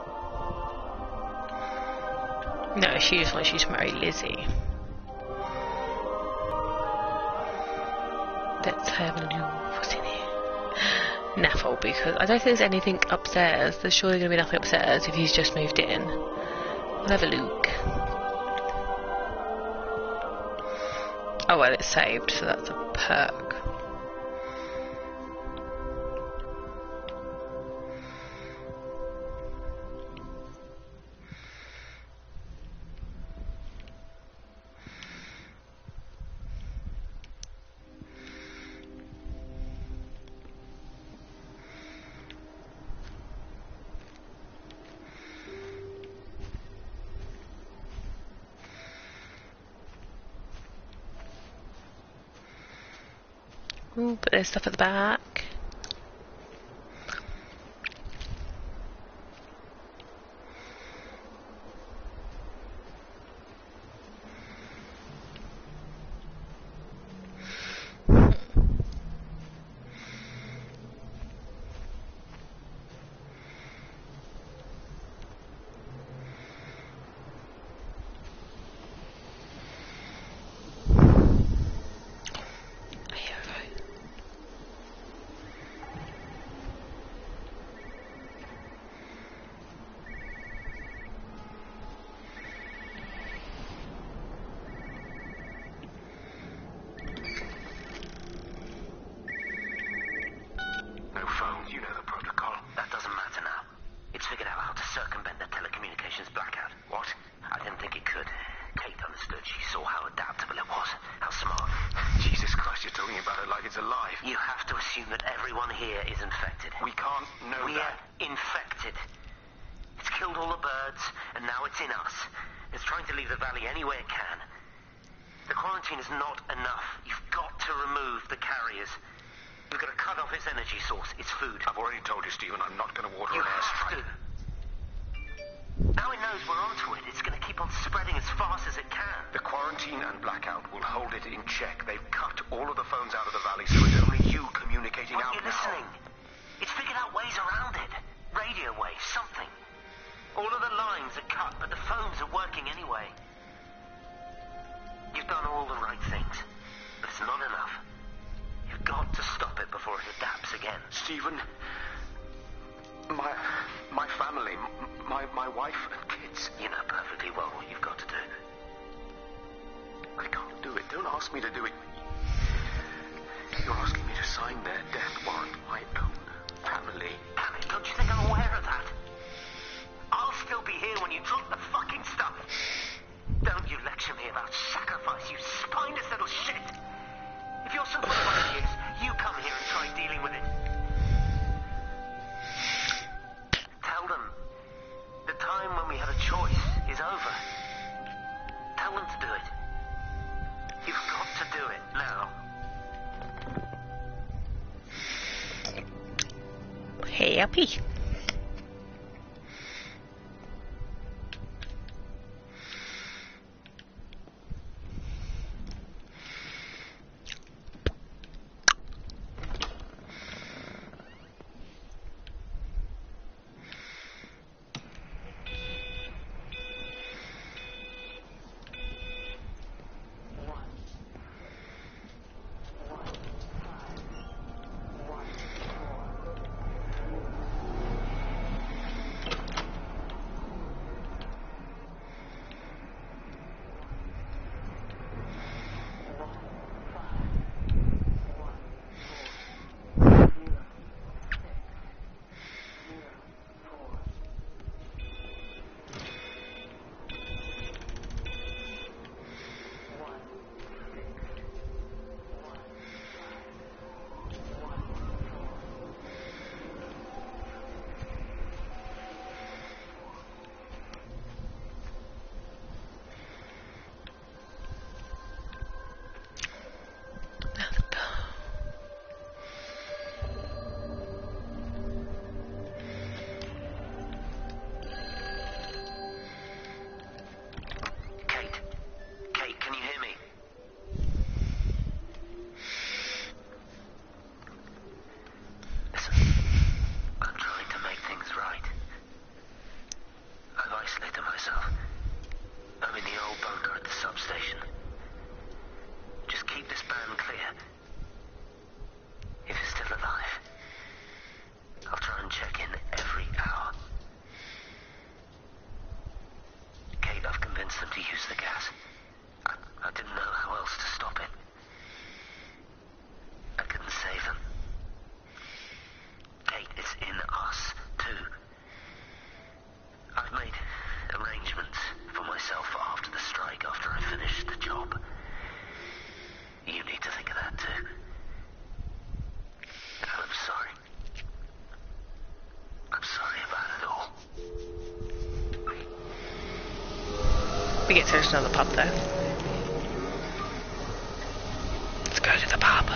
Speaker 1: No, she just wants you to marry Lizzie. Let's have a look. What's in here? Naffle, because I don't think there's anything upstairs. There's surely going to be nothing upstairs if he's just moved in. We'll have a look. Oh well, it's saved, so that's a perk. Ooh, but there's stuff at the back. Happy. We get to go to another pub though. Let's go to the pub.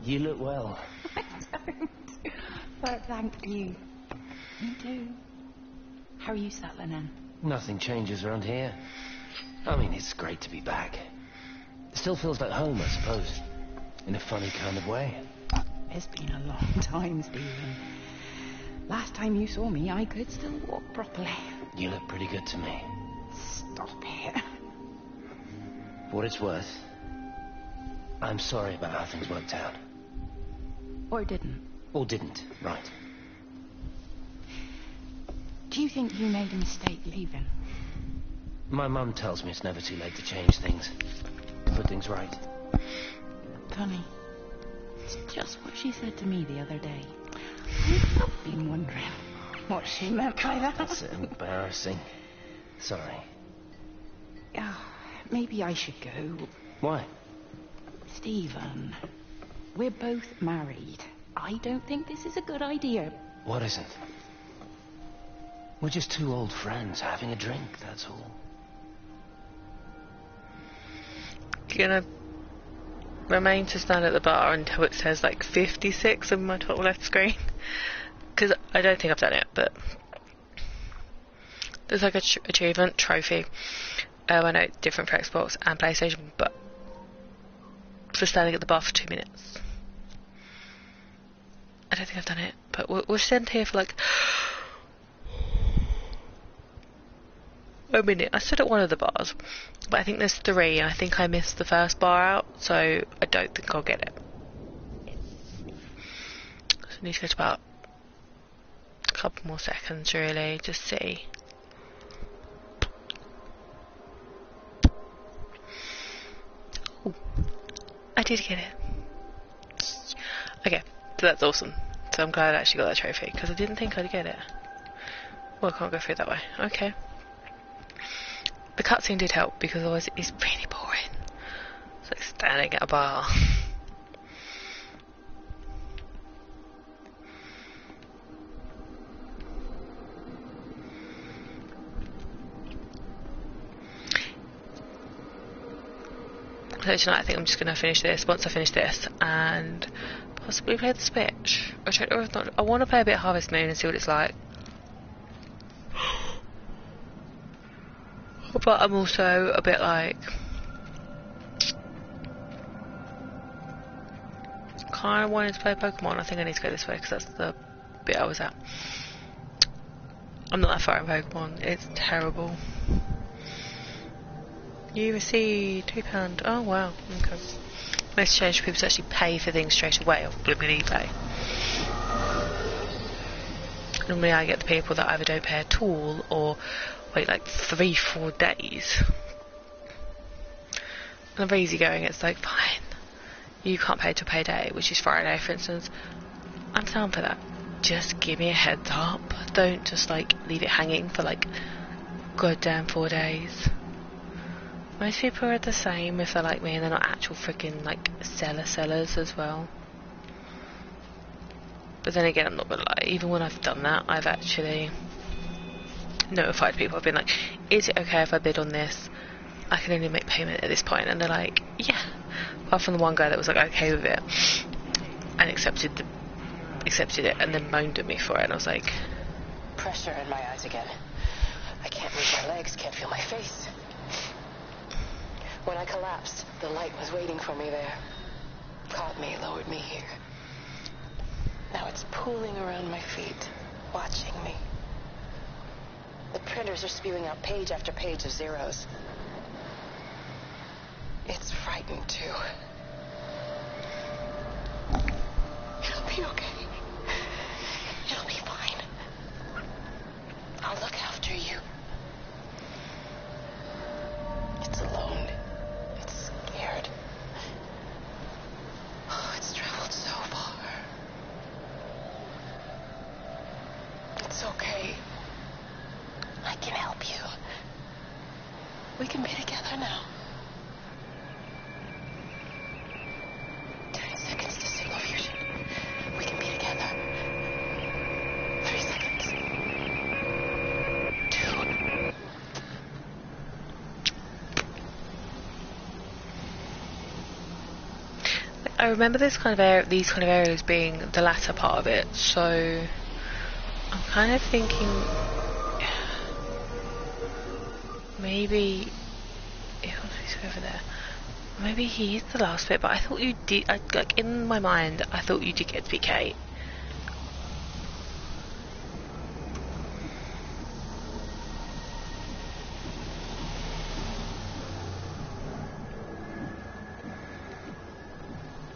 Speaker 11: You look well.
Speaker 3: But thank you. You do. How are you settling in?
Speaker 11: Nothing changes around here. I mean, it's great to be back. It still feels like home, I suppose. In a funny kind of way.
Speaker 3: It's been a long time, Stephen. Last time you saw me, I could still walk properly.
Speaker 11: You look pretty good to me.
Speaker 3: Stop it.
Speaker 11: For what it's worth, I'm sorry about how things worked out.
Speaker 3: Or didn't.
Speaker 11: Or didn't, right.
Speaker 3: Do you think you made a mistake leaving?
Speaker 11: My mum tells me it's never too late to change things. Put things right.
Speaker 3: Funny. It's just what she said to me the other day. I've been wondering what she meant by that.
Speaker 11: That's embarrassing. Sorry.
Speaker 3: Maybe I should go.
Speaker 11: Why?
Speaker 3: Stephen, we're both married. I don't think this is a good idea.
Speaker 11: What isn't? We're just two old friends having a drink, that's all.
Speaker 1: You're gonna remain to stand at the bar until it says like 56 on my top left screen? Because I don't think I've done it, but there's like a achievement trophy. I know it's different for Xbox and PlayStation, but for standing at the bar for 2 minutes. I don't think I've done it, but we'll stand here for like a minute. I stood at one of the bars, but I think there's 3, and I think I missed the first bar out, so I don't think I'll get it. So I need to go to about a couple more seconds, really, just see. Ooh, I did get it. Okay, so that's awesome. So I'm glad I actually got that trophy, because I didn't think I'd get it. Well, I can't go through that way. Okay. The cutscene did help, because otherwise it's really boring. It's like standing at a bar. So tonight I think I'm just going to finish this, once I finish this, and possibly play the Switch. Or if not, I want to play a bit of Harvest Moon and see what it's like. But I'm also a bit like, kind of wanted to play Pokemon. I think I need to go this way because that's the bit I was at. I'm not that far in Pokemon. It's terrible. You receive £2. Oh wow. Okay. Most change for people to actually pay for things straight away on blooming eBay. Normally I get the people that either don't pay at all or wait like 3-4 days. And I'm very easygoing. It's like, fine, you can't pay till payday, which is Friday for instance. I'm down for that. Just give me a heads up. Don't just like leave it hanging for like goddamn 4 days. Most people are the same if they're like me and they're not actual freaking like sellers as well. But then again, I'm not gonna lie, even when I've done that, I've actually notified people. I've been like, is it okay if I bid on this? I can only make payment at this point, and they're like, yeah. Apart from the one guy that was like okay with it and accepted it and then moaned at me for it, and I was like,
Speaker 7: Pressure in my eyes again. I can't move my legs, can't feel my face. When I collapsed, the light was waiting for me there. Caught me, lowered me here. Now it's pooling around my feet, watching me. The printers are spewing out page after page of zeros. It's frightened too. It'll be okay. It'll be fine. I'll look after you. It's alone. It's scared. Oh, it's traveled so far. It's okay. I can help you. We can be together now. 30 seconds to signal fusion. We can be together. 3 seconds. 2.
Speaker 1: I remember these kind of areas being the latter part of it, so I'm kind of thinking maybe he's over there. Maybe he is the last bit, but I thought you did. Like in my mind, I thought you did get to be Kate.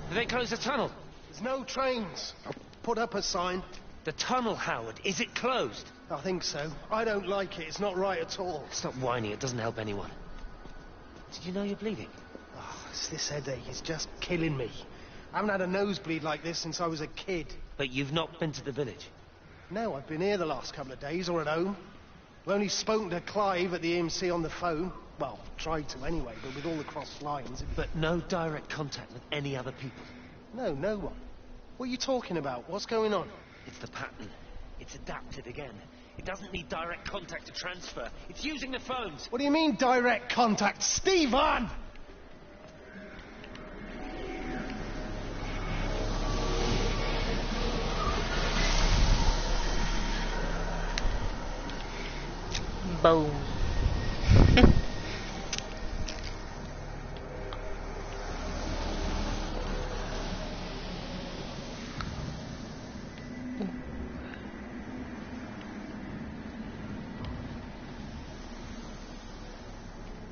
Speaker 11: Have they closed the tunnel?
Speaker 5: There's no trains. I'll put up a sign.
Speaker 11: The tunnel, Howard. Is it closed?
Speaker 5: I think so. I don't like it. It's not right at all.
Speaker 11: Stop whining. It doesn't help anyone. Did you know you're bleeding?
Speaker 5: Oh, it's this headache. It's just killing me. I haven't had a nosebleed like this since I was a kid.
Speaker 11: But you've not been to the village?
Speaker 5: No, I've been here the last couple of days, or at home. I've only spoken to Clive at the EMC on the phone. Well, tried to anyway, but with all the cross lines...
Speaker 11: But no direct contact with any other people?
Speaker 5: No, no one. What are you talking about? What's going on?
Speaker 11: It's the pattern. It's adapted again. It doesn't need direct contact to transfer. It's using the phones.
Speaker 5: What do you mean, direct contact? Stephen!
Speaker 1: Boom.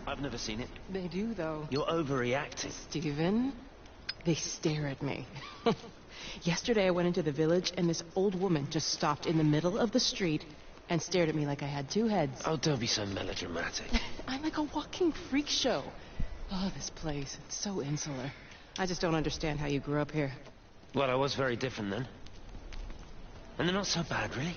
Speaker 11: I've never seen it.
Speaker 7: They do, though.
Speaker 11: You're overreacting.
Speaker 7: Stephen, they stare at me. Yesterday I went into the village and this old woman just stopped in the middle of the street and stared at me like I had 2 heads.
Speaker 11: Oh, don't be so melodramatic.
Speaker 7: I'm like a walking freak show. Oh, this place. It's so insular. I just don't understand how you grew up here.
Speaker 11: Well, I was very different then. And they're not so bad, really.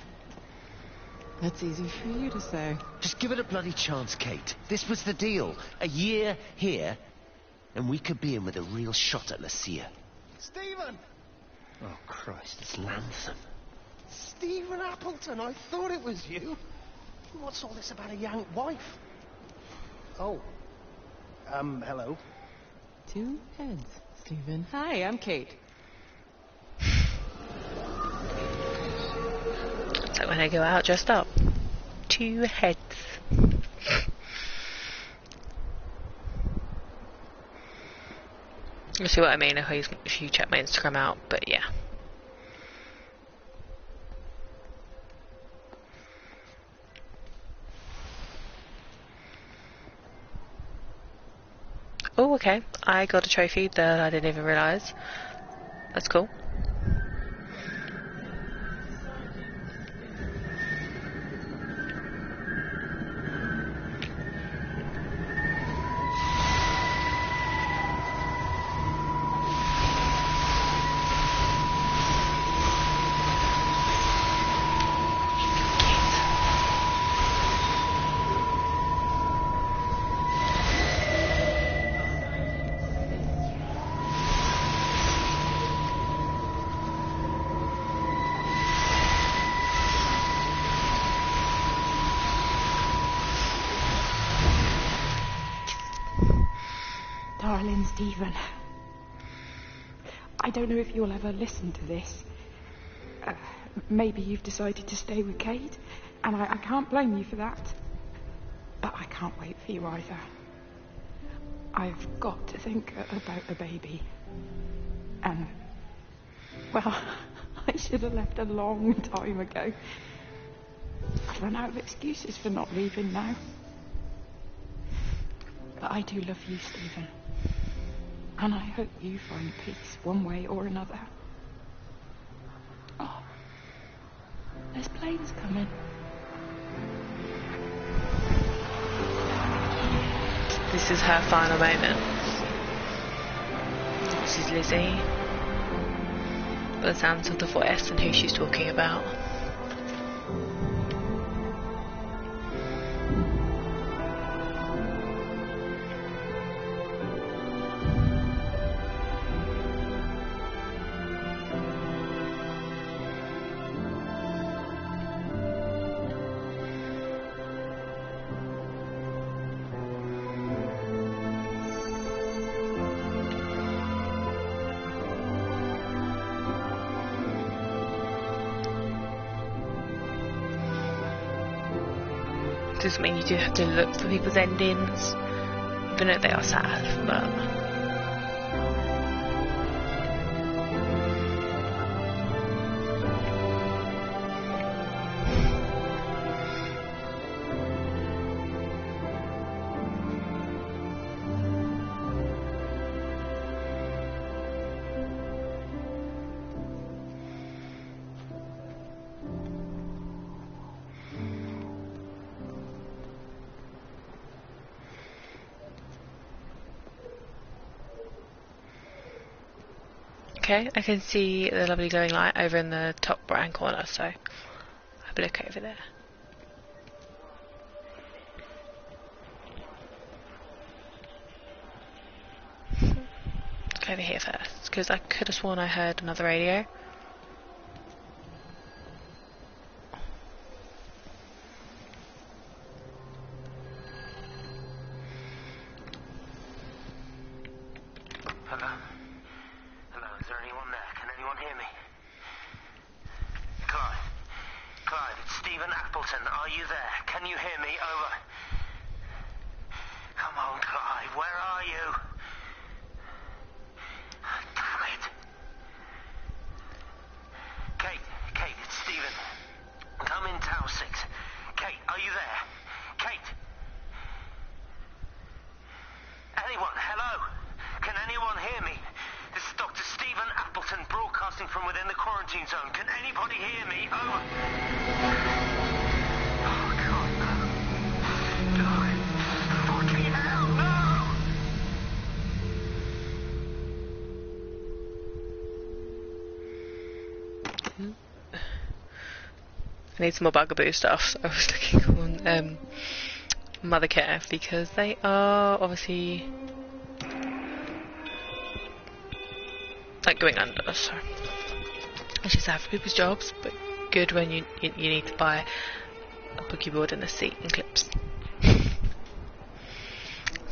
Speaker 7: That's easy for you to say.
Speaker 11: Just give it a bloody chance, Kate. This was the deal. A year here, and we could be in with a real shot at Lucia.
Speaker 5: Stephen!
Speaker 11: Oh, Christ, it's Lantham.
Speaker 5: Stephen Appleton, I thought it was you. What's all this about a young wife? Oh. Hello.
Speaker 7: 2 heads, Stephen. Hi, I'm Kate.
Speaker 1: So when I go out dressed up, 2 heads. You see what I mean if you check my Instagram out, but yeah. Oh, okay. I got a trophy that I didn't even realise. That's cool.
Speaker 8: Darling Stephen, I don't know if you'll ever listen to this. Maybe you've decided to stay with Kate, and I can't blame you for that. But I can't wait for you either. I've got to think about the baby. And, well, I should have left a long time ago. I've run out of excuses for not leaving now. But I do love you, Stephen. And I hope you find peace one way or another. Oh, there's planes coming.
Speaker 1: This is her final moment. This is Lizzie. By the sounds of the voice and who she's talking about. doesn't mean you do have to look for people's endings, even though they are sad, but... Okay, I can see the lovely glowing light over in the top right hand corner, so have a look over there. Go over here first, because I could have sworn I heard another radio.
Speaker 4: From within the quarantine zone. Can anybody hear me? Over. Oh, God, no. No. Fucking hell, no!
Speaker 1: I need some more Bugaboo stuff, so I was looking on Mother Care, because they are obviously like going under, so it's just sad for people's jobs, but good when you need to buy a boogie board and a seat and clips.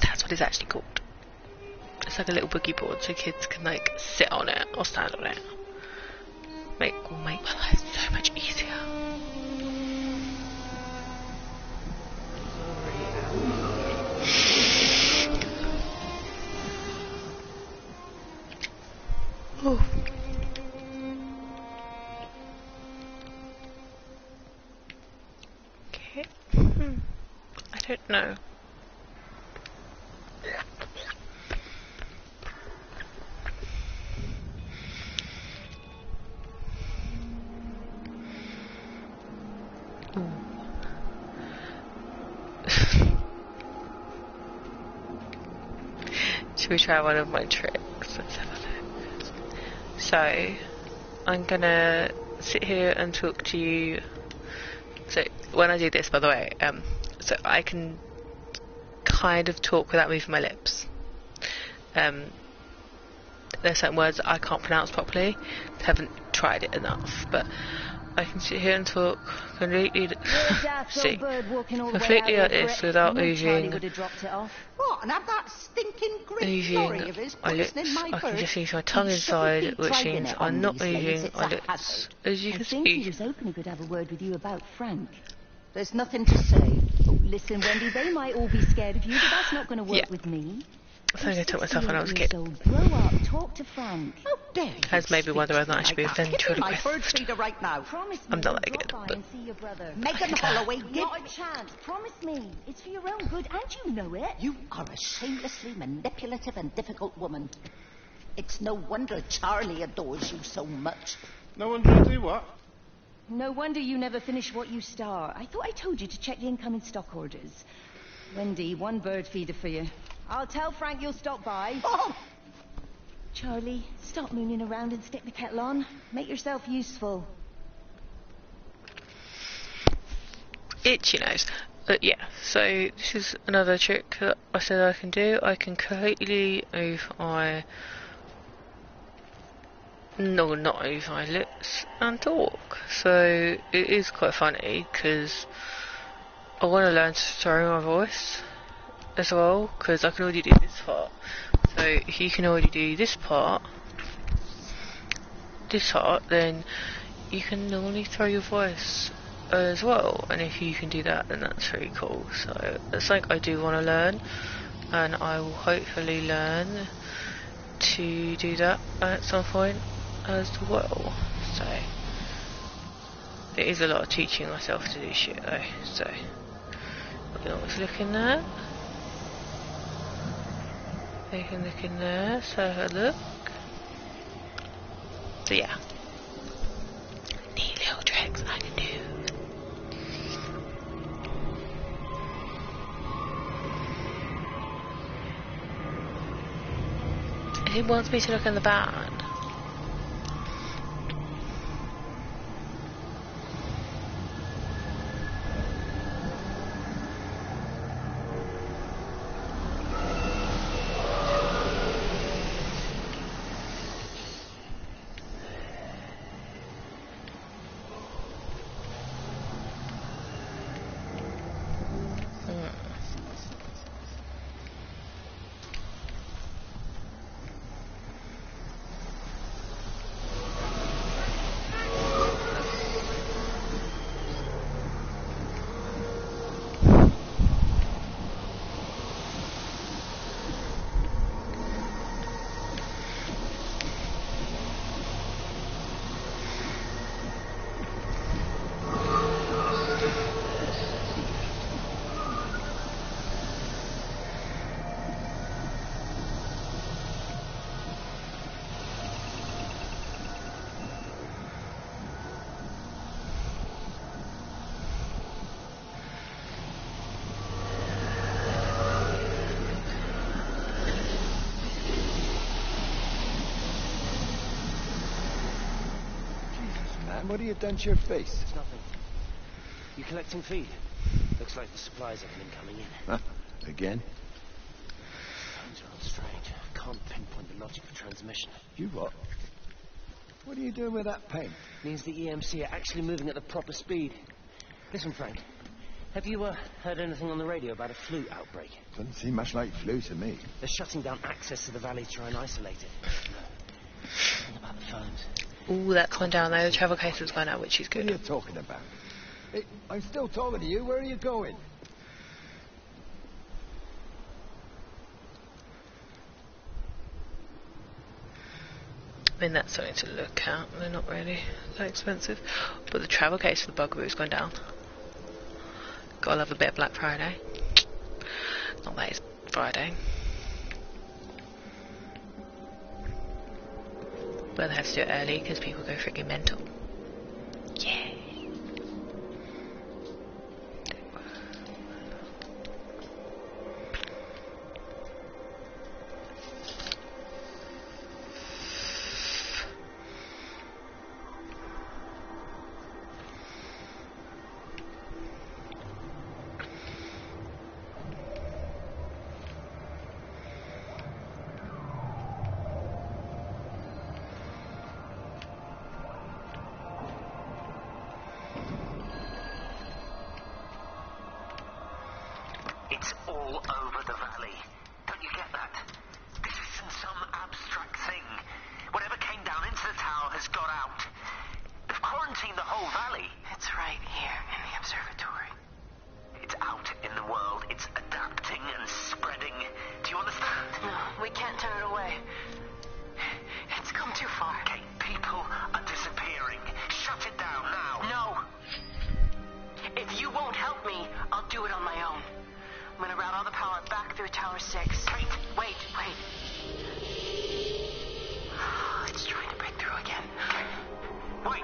Speaker 1: That's what it's actually called. It's like a little boogie board so kids can like sit on it or stand on it. Will make my life so much easier. Oh. Okay. I don't know. Should we try one of my tricks? Let's have a look. So, I'm gonna sit here and talk to you. So, when I do this, by the way, so I can kind of talk without moving my lips. There's certain words that I can't pronounce properly. I haven't tried it enough, but I can sit here and talk completely completely like this without moving
Speaker 10: What, and have that stinking great lorry of his
Speaker 1: my lips. I can just use my tongue inside, which means I'm not moving my lips. As you can see.
Speaker 3: he was hoping he could have a word with you about Frank.
Speaker 10: There's nothing to say.
Speaker 3: Oh, listen, Wendy, they might all be scared of you, but that's not going to work with me.
Speaker 1: I think I took myself when I was a kid.
Speaker 3: Grow up, talk to Frank.
Speaker 10: How dare you?
Speaker 1: As maybe whether or not I should be ventured
Speaker 10: my
Speaker 1: with.
Speaker 10: bird feeder right now.
Speaker 1: I'm not that good, but
Speaker 10: Megan Holloway,
Speaker 3: Not a chance. Promise me. It's for your own good, and you know it.
Speaker 10: You are a shamelessly manipulative and difficult woman. It's no wonder Charlie adores you so much.
Speaker 5: No wonder I do what?
Speaker 3: No wonder you never finish what you start. I thought I told you to check the incoming stock orders. Wendy, one bird feeder for you. I'll tell Frank you'll stop by.
Speaker 10: Oh!
Speaker 3: Charlie, stop mooning around and stick the kettle on. Make yourself useful.
Speaker 1: Itchy nose. But yeah, so this is another trick that I said I can do. I can completely move my... No, not move my lips and talk. So it is quite funny because I want to learn to throw my voice as well, because I can already do this part. So if you can already do this part, then you can normally throw your voice as well, and if you can do that, then that's very cool. So it's something I do want to learn, and I will hopefully learn to do that at some point as well. So it is a lot of teaching myself to do shit though. So I can always look in there. You can look in there. So have a look. So yeah, neat little tricks I can do. He wants me to look in the band.
Speaker 6: What have you done to your face?
Speaker 11: It's nothing. You collecting feed? Looks like the supplies have been coming in.
Speaker 6: Huh? Again?
Speaker 11: Phones are all strange. I can't pinpoint the logic of transmission.
Speaker 6: You what? What are you doing with that pen?
Speaker 11: Means the EMC are actually moving at the proper speed. Listen, Frank. Have you heard anything on the radio about a flu outbreak?
Speaker 6: Doesn't seem much like flu to me.
Speaker 11: They're shutting down access to the valley to try and isolate it. What about the phones?
Speaker 1: Ooh, that's gone down there. The travel case has gone out, which is good.
Speaker 6: What are you talking about? Hey, I'm still talking to you. Where are you going?
Speaker 1: I mean, that's something to look at. They're not really that expensive. But the travel case for the Bugaboo's gone down. Gotta love a bit of Black Friday. Not that it's Friday. But they have to do it early because people go freaking mental. Yeah.
Speaker 4: It's all over the valley. Don't you get that? This isn't some abstract thing. Whatever came down into the tower has got out. They've quarantined the whole valley.
Speaker 7: It's right here in the observatory.
Speaker 4: It's out in the world. It's adapting and spreading. Do you understand?
Speaker 7: No, we can't turn it away. It's come too far.
Speaker 4: Okay, people are disappearing. Shut it down now.
Speaker 7: No. If you won't help me, I'll do it on my own. I'm gonna route all the power back through Tower 6.
Speaker 4: Kate!
Speaker 7: Wait. It's trying to break through again.
Speaker 4: Wait!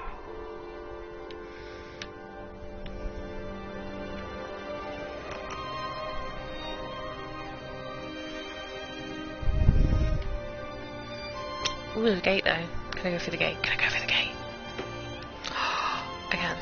Speaker 1: Ooh, there's a gate though. Can I go through the gate? Can I go through the gate? I can.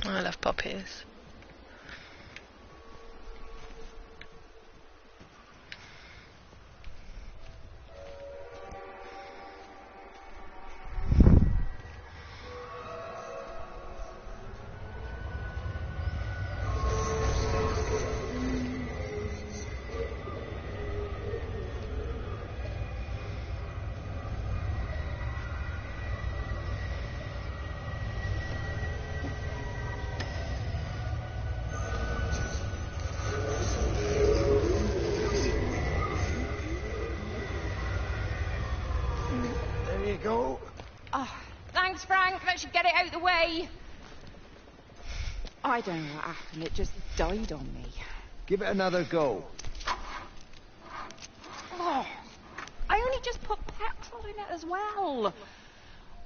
Speaker 1: I love poppies.
Speaker 3: I should get it out of the way. I don't know what happened. It just died on me.
Speaker 9: Give it another go.
Speaker 3: Oh, I only just put petrol in it as well.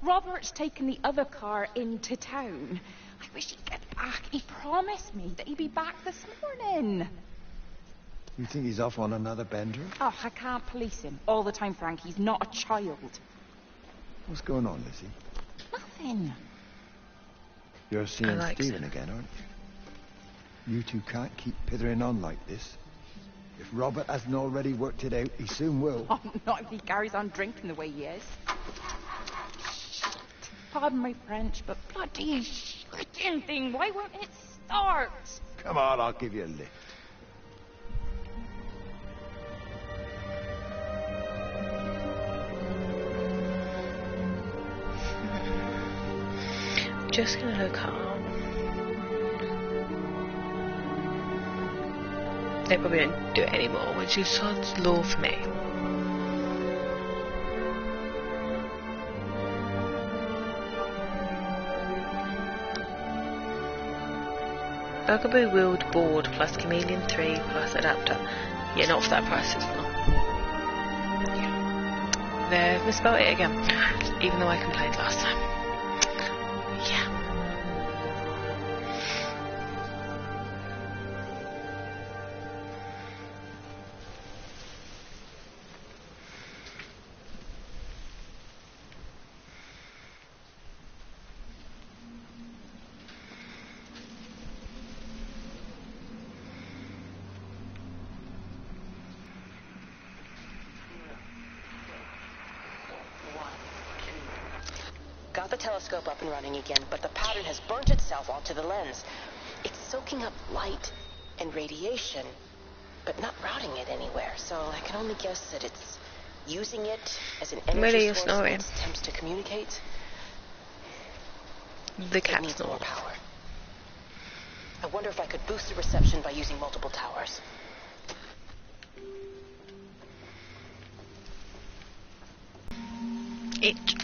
Speaker 3: Robert's taken the other car into town. I wish he'd get back. He promised me that he'd be back this morning.
Speaker 9: You think he's off on another bender?
Speaker 3: Oh, I can't police him all the time, Frank. He's not a child.
Speaker 9: What's going on, Lizzie?
Speaker 3: Nothing.
Speaker 9: You're seeing
Speaker 1: like
Speaker 9: Stephen again, aren't you? You two can't keep pithering on like this. If Robert hasn't already worked it out, he soon will.
Speaker 3: Oh, not if he carries on drinking the way he is. Pardon my French, but bloody freaking thing, why won't it start?
Speaker 9: Come on, I'll give you a lift.
Speaker 1: Just gonna look up. They probably don't do it anymore, which is Sod's law for me. Bugaboo wheeled board plus Chameleon 3 plus adapter. Yeah, not for that price, it's not. Yeah. They've misspelled it again, even though I complained last time. Yeah.
Speaker 7: Got the telescope up and running again, but the pattern has burnt itself onto the lens. It's soaking up light and radiation, but not routing it anywhere, so I can only guess that it's using it as an energy
Speaker 1: Really, you're
Speaker 7: source in
Speaker 1: snoring.
Speaker 7: its attempts to communicate.
Speaker 1: The
Speaker 7: It
Speaker 1: cat
Speaker 7: needs more
Speaker 1: snores.
Speaker 7: power. I wonder if I could boost the reception by using multiple towers.
Speaker 1: Itch.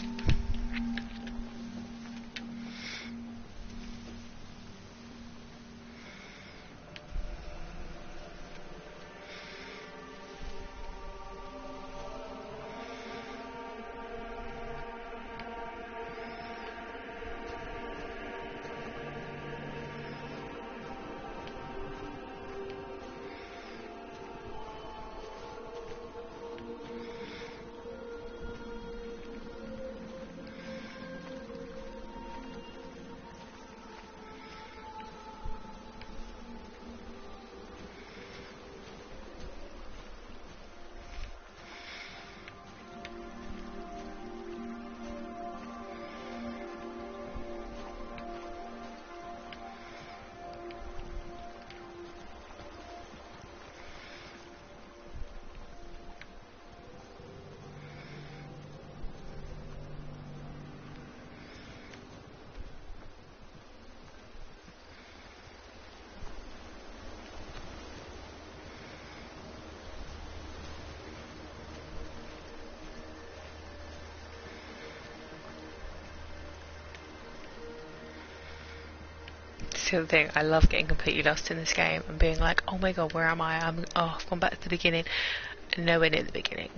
Speaker 1: The other thing, I love getting completely lost in this game and being like, oh my god, where am I? I've gone back to the beginning. Nowhere near the beginning.